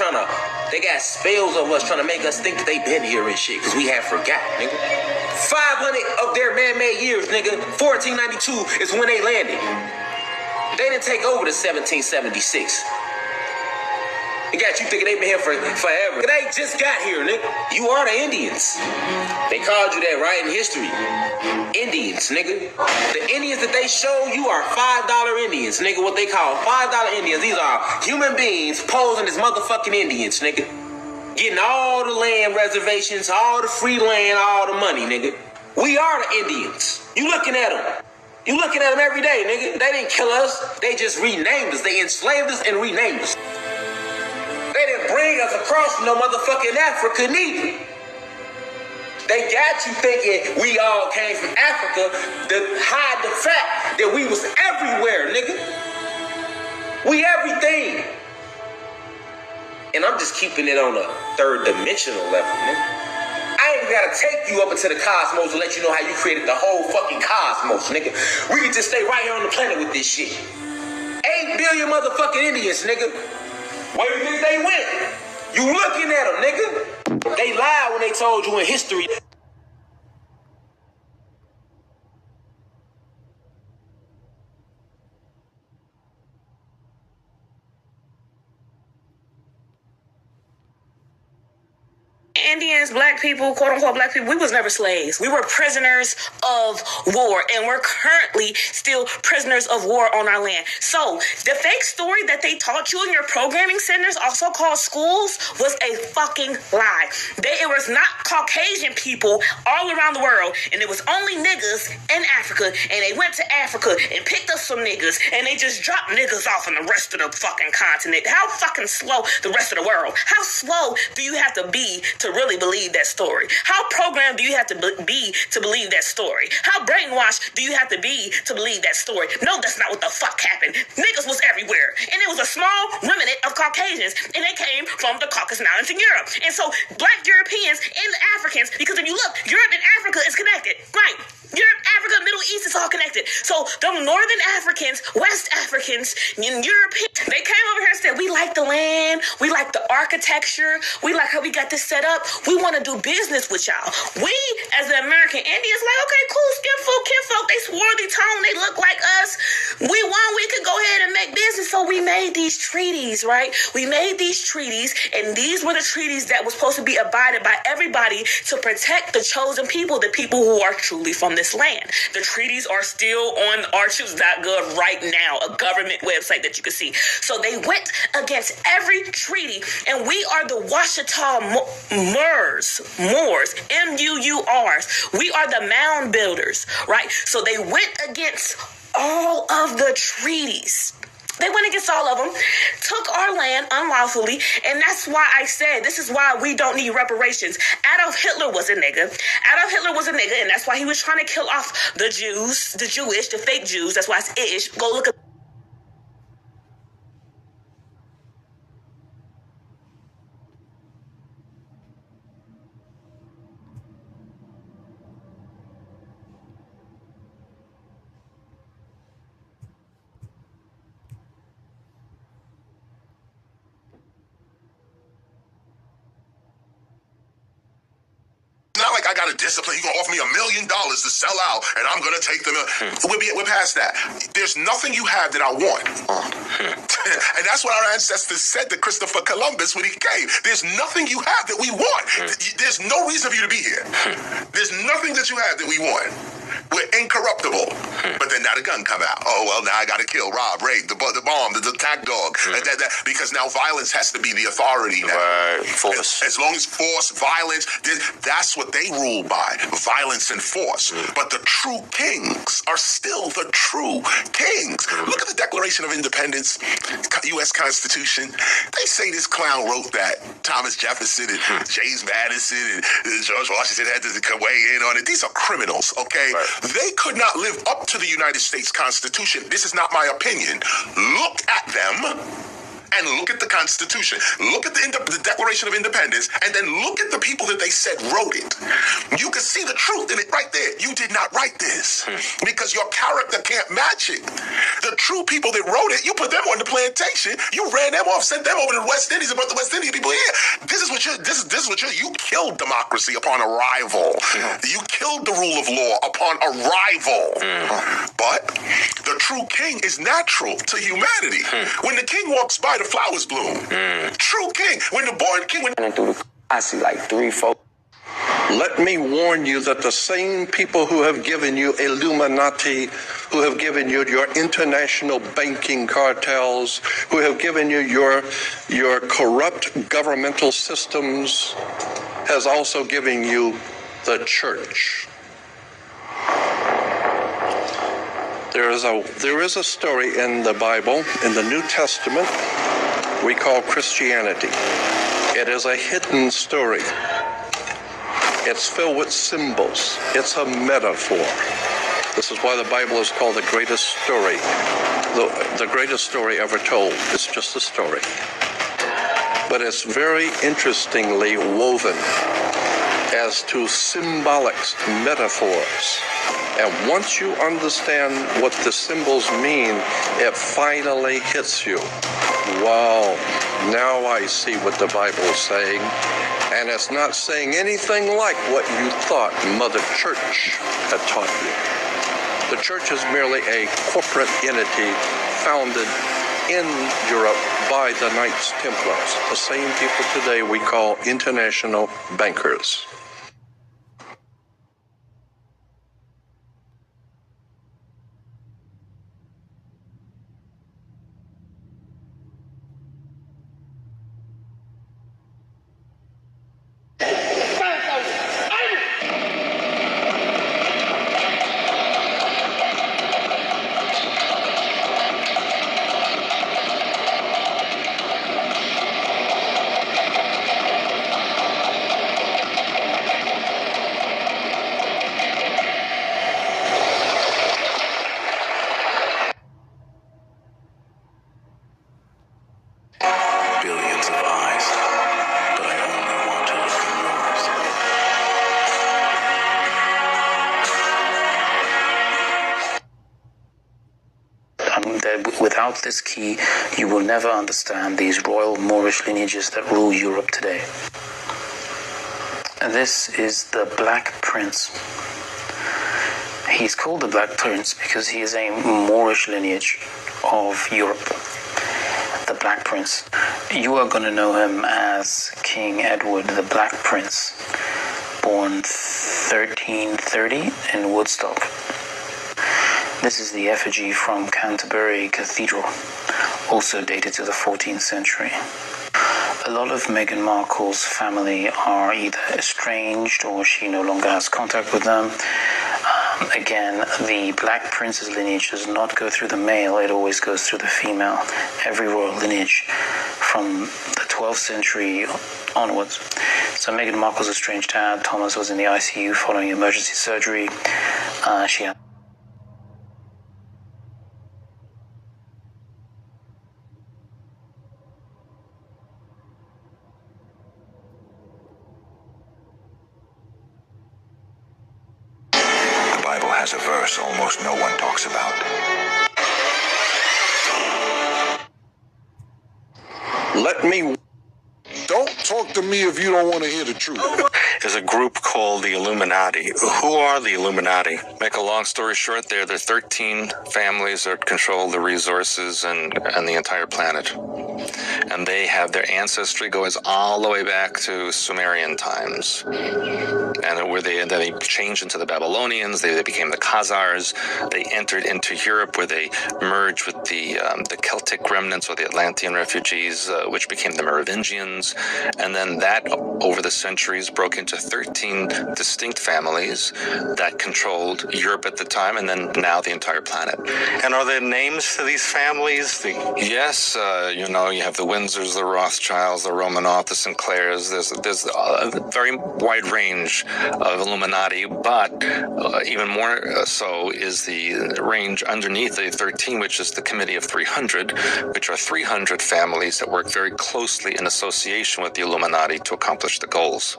they got spells of us trying to make us think that they been here and shit, because we have forgot, nigga. 500 of their man-made years, nigga. 1492 is when they landed. They didn't take over to 1776. They got you thinking they been here for forever. They just got here, nigga. You are the Indians. They called you that right in history. Indians, nigga. The Indians that they show you are $5 Indians, nigga. What they call $5 Indians. These are human beings posing as motherfucking Indians, nigga. Getting all the land reservations, all the free land, all the money, nigga. We are the Indians. You looking at them. You looking at them every day, nigga. They didn't kill us. They just renamed us. They enslaved us and renamed us. They didn't bring us across from no motherfucking Africa neither. They got you thinking we all came from Africa to hide the fact that we was everywhere, nigga. We everything. And I'm just keeping it on a third dimensional level, nigga. I ain't gotta take you up into the cosmos to let you know how you created the whole fucking cosmos, nigga. We can just stay right here on the planet with this shit. 8 billion motherfucking Indians, nigga. Where do you think they went? You looking at them, nigga. They lied when they told you in history. Indians, black people, quote unquote black people, we was never slaves. We were prisoners of war, and we're currently still prisoners of war on our land. So the fake story that they taught you in your programming centers, also called schools, was a fucking lie. It was not Caucasian people all around the world, and it was only niggas in Africa, and they went to Africa and picked up some niggas, and they just dropped niggas off in the rest of the fucking continent. How fucking slow the rest of the world? How slow do you have to be to really really believe that story? How programmed do you have to be to believe that story? How brainwashed do you have to be to believe that story? No, that's not what the fuck happened. Niggas was everywhere. And it was a small remnant of Caucasians. And they came from the Caucasus Mountains in Europe. And so black Europeans and Africans, because if you look, Europe and Africa is connected. Right. Europe, Africa, Middle East is all connected. So the Northern Africans, West Africans, and Europeans, they came over here and said, we like the land, we like the architecture, we like how we got this set up, we want to do business with y'all. We, as the American Indians, like, okay, cool, kinfolk, they swarthy tone, they look like us. We could go ahead and make business. So we made these treaties, right? We made these treaties, and these were the treaties that were supposed to be abided by everybody to protect the chosen people, the people who are truly from this land. The treaties are still on archives.gov right now, a government website that you can see. So they went against every treaty, and we are the Washita Moors, M-U-U-Rs. We are the mound builders, right? So they went against all of the treaties. They went against all of them, took our land unlawfully, and that's why I said this is why we don't need reparations. Adolf Hitler was a nigga. And that's why he was trying to kill off the Jews, the Jewish, the fake Jews. That's why it's ish. Go look at. Not like I got a discipline. You're going to offer me $1 million to sell out, and I'm going to take them. We're past that. There's nothing you have that I want. And that's what our ancestors said to Christopher Columbus when he came. There's nothing you have that we want. There's no reason for you to be here. There's nothing that you have that we want. We're incorruptible. But then now the gun come out. Oh, well, now I got to kill, rob, rape, the bomb, the attack dog. Because now violence has to be the authority now. Right. Force. As long as force, violence, that's what they rule by. Violence and force. But the true kings are still the true kings. Look at the Declaration of Independence, U.S. Constitution. They say this clown wrote that. Thomas Jefferson and James Madison and George Washington had to weigh in on it. These are criminals, okay? Right. They could not live up to the United States Constitution. This is not my opinion. Look at them and look at the Constitution. Look at the Declaration of Independence, and then look at the people that they said wrote it. You can see the truth in it right there. You did not write this because your character can't match it. The true people that wrote it, you put them on the plantation, you ran them off, sent them over to the West Indies, and brought the West Indian people here. This is what you killed democracy upon arrival. You killed the rule of law upon arrival. But the true king is natural to humanity. When the king walks by, the flowers bloom. True king. When the born king went through I see like 3, 4. Let me warn you that the same people who have given you Illuminati, who have given you your international banking cartels, who have given you your corrupt governmental systems, has also given you the church. There is a story in the Bible, in the New Testament, we call Christianity. It is a hidden story. It's filled with symbols. It's a metaphor. This is why the Bible is called the greatest story. The greatest story ever told. It's just a story. But it's very interestingly woven as to symbolic metaphors. And once you understand what the symbols mean, it finally hits you. Wow, now I see what the Bible is saying. And it's not saying anything like what you thought Mother Church had taught you. The church is merely a corporate entity founded in Europe by the Knights Templars, the same people today we call international bankers. Without this key, you will never understand these royal Moorish lineages that rule Europe today. This is the Black Prince. He's called the Black Prince because he is a Moorish lineage of Europe. The Black Prince. You are going to know him as King Edward, the Black Prince, born 1330 in Woodstock. This is the effigy from Canterbury Cathedral, also dated to the 14th century. A lot of Meghan Markle's family are either estranged or she no longer has contact with them. Again, the Black Prince's lineage does not go through the male, it always goes through the female. Every royal lineage from the 12th century onwards. So Meghan Markle's estranged dad, Thomas, was in the ICU following emergency surgery. She had has a verse almost no one talks about. Let me... Don't talk to me if you don't want to hear the truth. There's a group called the Illuminati. Who are the Illuminati? Make a long story short, there are 13 families that control the resources and the entire planet. And they have their ancestry goes all the way back to Sumerian times. And where then they changed into the Babylonians, they became the Khazars. They entered into Europe where they merged with the Celtic remnants or the Atlantean refugees, which became the Merovingians. And then that, over the centuries, broke into 13 distinct families that controlled Europe at the time, and then now the entire planet. And are there names to these families? Yes, you have the Windsors, the Rothschilds, the Romanovs, the Sinclairs. There's a very wide range of Illuminati, but even more so is the range underneath the 13, which is the Committee of 300, which are 300 families that work very closely in association with the Illuminati to accomplish the goals.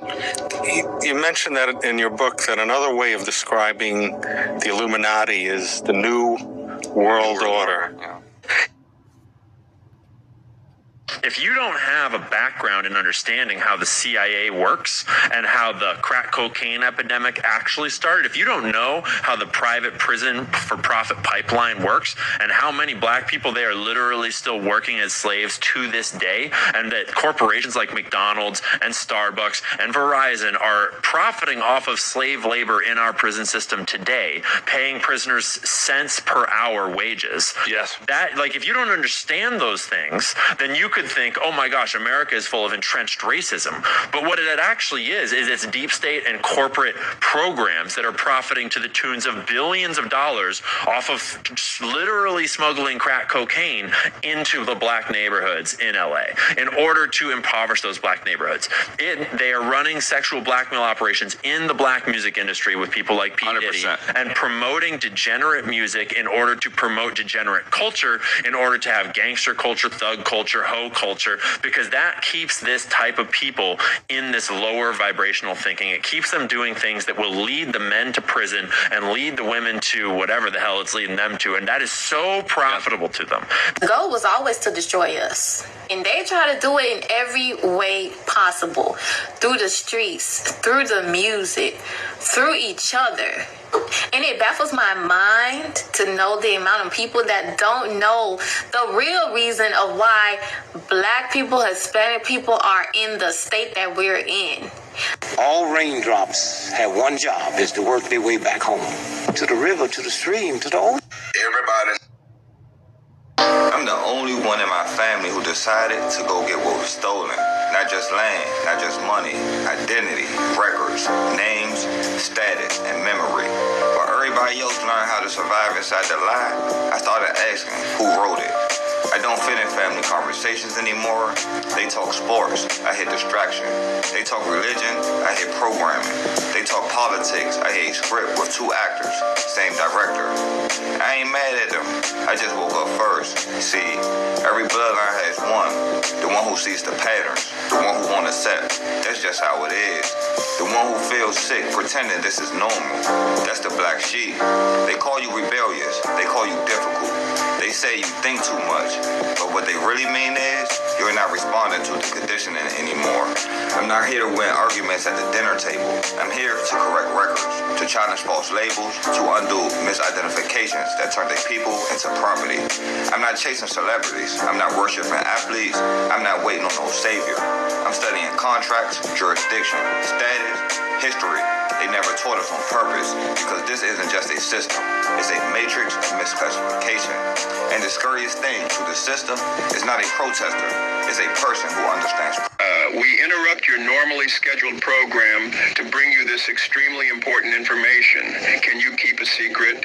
You mentioned that in your book, that another way of describing the Illuminati is the New World Order. Yeah. If you don't have a background in understanding how the CIA works and how the crack cocaine epidemic actually started, if you don't know how the private prison for profit pipeline works and how many black people they are literally still working as slaves to this day, and that corporations like McDonald's and Starbucks and Verizon are profiting off of slave labor in our prison system today, paying prisoners cents per hour wages. Yes. That, like, if you don't understand those things, then you could think, oh my gosh, America is full of entrenched racism. But what it actually is it's deep state and corporate programs that are profiting to the tunes of billions of dollars off of literally smuggling crack cocaine into the black neighborhoods in LA in order to impoverish those black neighborhoods. They are running sexual blackmail operations in the black music industry with people like P. Diddy and promoting degenerate music in order to promote degenerate culture, in order to have gangster culture, thug culture, hoe culture, because that keeps this type of people in this lower vibrational thinking. It keeps them doing things that will lead the men to prison and lead the women to whatever the hell it's leading them to, and that is so profitable to them. The goal was always to destroy us, and they try to do it in every way possible, through the streets, through the music, through each other. And it baffles my mind to know the amount of people that don't know the real reason of why black people, Hispanic people are in the state that we're in. All raindrops have one job, is to work their way back home. To the river, to the stream, to the ocean. Everybody. I'm the only one in my family who decided to go get what was stolen. Not just land, not just money, identity, records, names, status, and memory. While everybody else learned how to survive inside the lie, I started asking who wrote it. I don't fit in family conversations anymore. They talk sports, I hit distraction. They talk religion, I hit programming. They talk politics, I hit script with 2 actors, same director. I ain't mad at them, I just woke up first. See, every bloodline has one. The one who sees the patterns, the one who won't accept. That's just how it is. The one who feels sick, pretending this is normal. That's the black sheep. They call you rebellious, they call you difficult. They say you think too much, but what they really mean is you're not responding to the conditioning anymore. I'm not here to win arguments at the dinner table. I'm here to correct records, to challenge false labels, to undo misidentifications that turn their people into property. I'm not chasing celebrities. I'm not worshiping athletes. I'm not waiting on no savior. I'm studying contracts, jurisdiction, status, history. They never taught us on purpose because this isn't just a system. It's a matrix of misclassification. And the scariest thing to the system is not a protester. It's a person who understands. We interrupt your normally scheduled program to bring you this extremely important information. Can you keep a secret?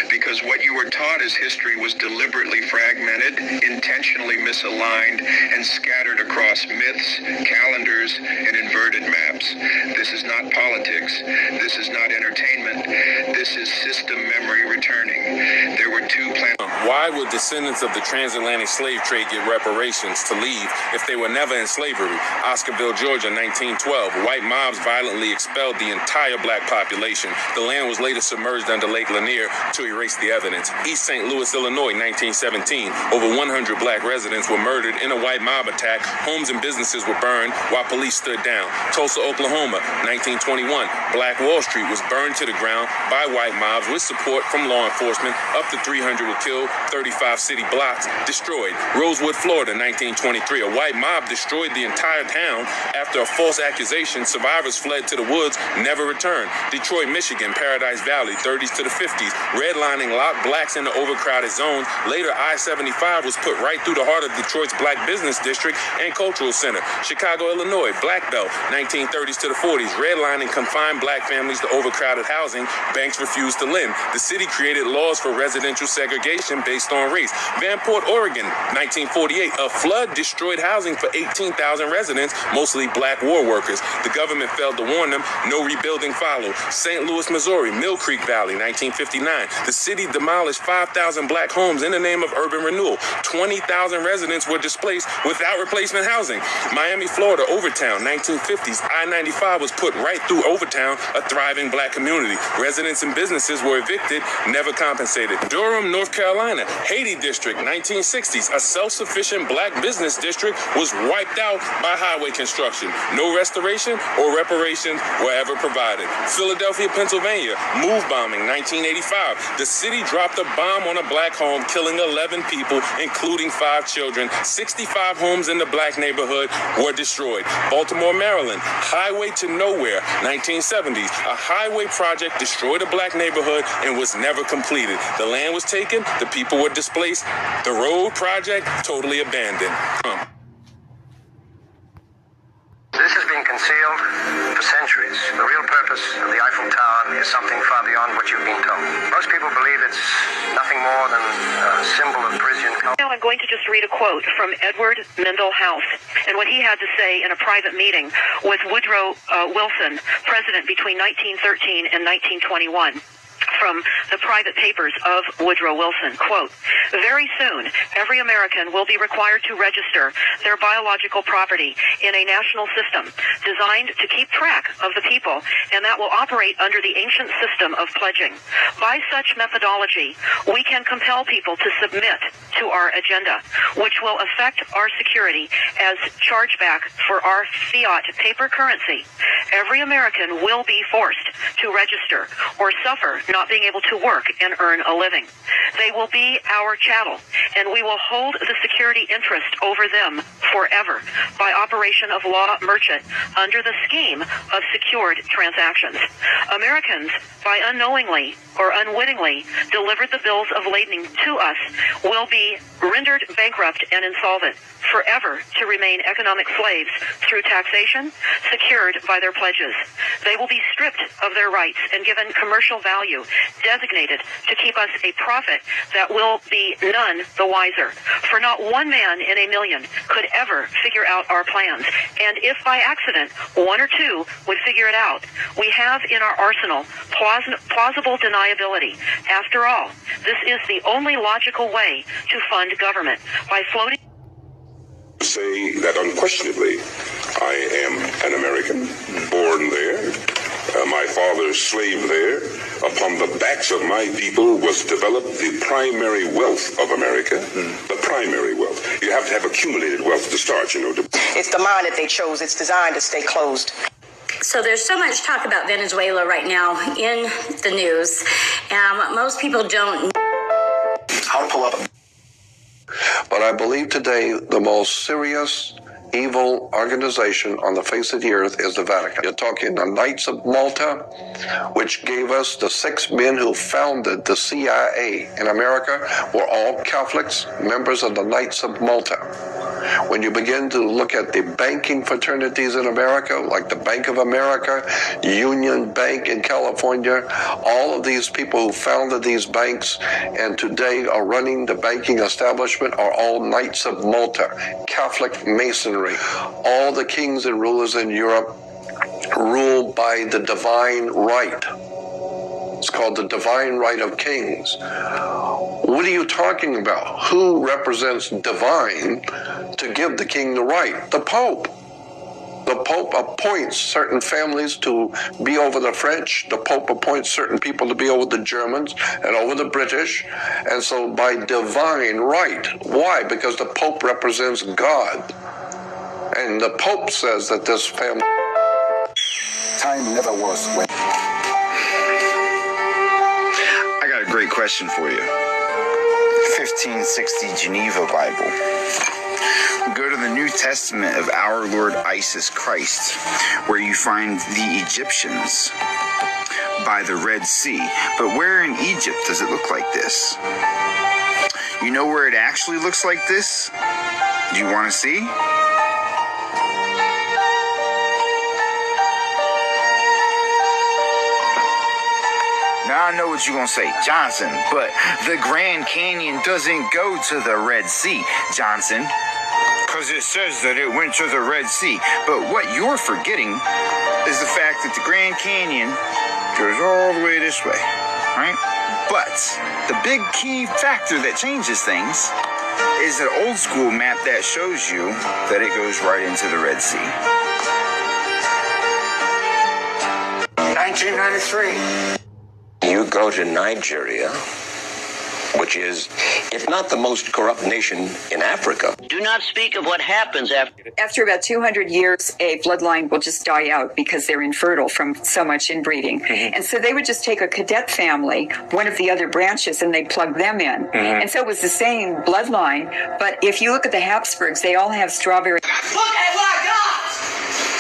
Because what you were taught as history was deliberately fragmented, intentionally misaligned, and scattered across myths, calendars, and inverted maps. This is not politics. This is not entertainment. This is system memory returning. There were two plans. Why would descendants of the transatlantic slave trade get reparations to leave if they were never in slavery? Oscarville, Georgia, 1912. White mobs violently expelled the entire black population. The land was later submerged under Lake Lanier to erase the evidence. East St. Louis, Illinois, 1917. Over 100 black residents were murdered in a white mob attack. Homes and businesses were burned while police stood down. Tulsa, Oklahoma, 1921. Black Wall Street was burned to the ground by white mobs with support from law enforcement. Up to 300 were killed. 35 city blocks destroyed. Rosewood, Florida, 1923. A white mob destroyed the entire town after a false accusation. Survivors fled to the woods, never returned. Detroit, Michigan, Paradise Valley, 30s to the 50s. Redlining locked blacks in the overcrowded zones. Later, I-75 was put right through the heart of Detroit's black business district and cultural center. Chicago, Illinois, Black Belt, 1930s to the 40s. Redlining confined black families to overcrowded housing. Banks refused to lend. The city created laws for residential segregation based on race. Vanport, Oregon, 1948. A flood destroyed housing for 18,000 residents, mostly black war workers. The government failed to warn them. No rebuilding followed. St. Louis, Missouri, Mill Creek Valley, 1959. The city demolished 5,000 black homes in the name of urban renewal. 20,000 residents were displaced without replacement housing. Miami, Florida, Overtown, 1950s. I-95 was put right through Overtown, a thriving black community. Residents and businesses were evicted, never compensated. Durham, North Carolina, Haiti District, 1960s. A self-sufficient black business district was wiped out by highway construction. No restoration or reparations were ever provided. Philadelphia, Pennsylvania, move bombing, 1985. The city dropped a bomb on a black home, killing 11 people, including 5 children. 65 homes in the black neighborhood were destroyed. Baltimore, Maryland, highway to nowhere, 1970s. A highway project destroyed a black neighborhood and was never completed. The land was taken, the people were displaced. The road project totally abandoned. This has been concealed for centuries. The real purpose of the Eiffel Tower is something far beyond what you've been told. Most people believe it's nothing more than a symbol of Parisian culture. Now I'm going to just read a quote from Edward Mendell House and what he had to say in a private meeting with Woodrow Wilson, president between 1913 and 1921. From the private papers of Woodrow Wilson, quote, "Very soon, every American will be required to register their biological property in a national system designed to keep track of the people, and that will operate under the ancient system of pledging. By such methodology, we can compel people to submit to our agenda, which will affect our security as chargeback for our fiat paper currency. Every American will be forced to register or suffer not being able to work and earn a living. They will be our chattel, and we will hold the security interest over them forever by operation of law merchant under the scheme of secured transactions. Americans, by unknowingly or unwittingly delivered the bills of lading to us, will be rendered bankrupt and insolvent, forever to remain economic slaves through taxation secured by their pledges. They will be stripped of their rights and given commercial value designated to keep us a profit that will be none the wiser. For not one man in a million could ever figure out our plans, and if by accident 1 or 2 would figure it out, we have in our arsenal plausible deniability. After all, this is the only logical way to fund government, by floating. Say that unquestionably I am an American, born there, my father's slave there, upon the backs of my people was developed the primary wealth of America. The primary wealth. You have to have accumulated wealth to start, you know. It's the mind that they chose. It's designed to stay closed. So there's so much talk about Venezuela right now in the news. Most people don't. I'll pull up. But I believe today the most serious evil organization on the face of the earth is the Vatican. You're talking the Knights of Malta, which gave us the 6 men who founded the CIA in America, were all Catholics, members of the Knights of Malta. When you begin to look at the banking fraternities in America, like the Bank of America, Union Bank in California, all of these people who founded these banks and today are running the banking establishment are all Knights of Malta, Catholic Masonry. All the kings and rulers in Europe rule by the divine right. It's called the divine right of kings. What are you talking about? Who represents divine to give the king the right? The Pope. The Pope appoints certain families to be over the French. The Pope appoints certain people to be over the Germans and over the British. And so by divine right. Why? Because the Pope represents God. And the Pope says that this family... Time never was when... I got a great question for you. 1560 Geneva Bible. Go to the New Testament of our Lord Jesus Christ, where you find the Egyptians by the Red Sea. But where in Egypt does it look like this? You know where it actually looks like this? Do you want to see? Now I know what you're going to say, Johnson, but the Grand Canyon doesn't go to the Red Sea, Johnson, because it says that it went to the Red Sea. But what you're forgetting is the fact that the Grand Canyon goes all the way this way, right? But the big key factor that changes things is an old school map that shows you that it goes right into the Red Sea. 1993. You go to Nigeria, which is, if not the most corrupt nation in Africa. Do not speak of what happens after. After about 200 years, a bloodline will just die out because they're infertile from so much inbreeding. Mm-hmm. And so they would just take a cadet family, one of the other branches, and they'd plug them in. Mm-hmm. And so it was the same bloodline. But if you look at the Habsburgs, they all have strawberry. Look at what I got!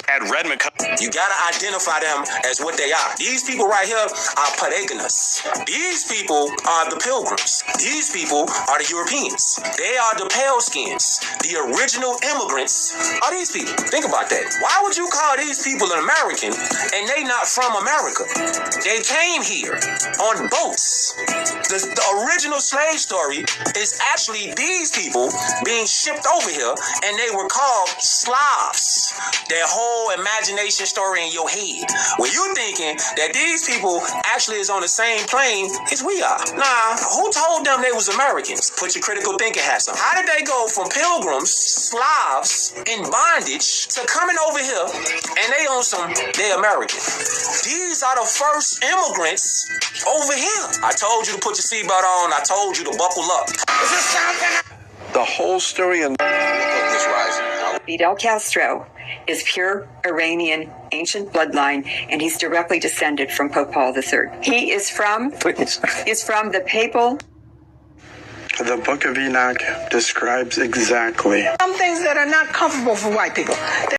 At Redmond, you gotta identify them as what they are. These people right here are Paragonus. These people are the Pilgrims. These people are the Europeans. They are the pale skins. The original immigrants are these people. Think about that. Why would you call these people an American and they not from America? They came here on boats. The original slave story is actually these people being shipped over here, and they were called Slavs. Their whole imagination story in your head, where you thinking that these people actually is on the same plane as we are. Nah, who told them they was Americans? Put your critical thinking hats on. How did they go from pilgrims, Slavs, in bondage to coming over here and they on some, they American? These are the first immigrants over here. I told you to put your seatbelt on. I told you to buckle up. Is this something? The whole story in this rising. Fidel Castro is pure Iranian ancient bloodline, and he's directly descended from Pope Paul III. He is from the papal. The Book of Enoch describes exactly some things that are not comfortable for white people.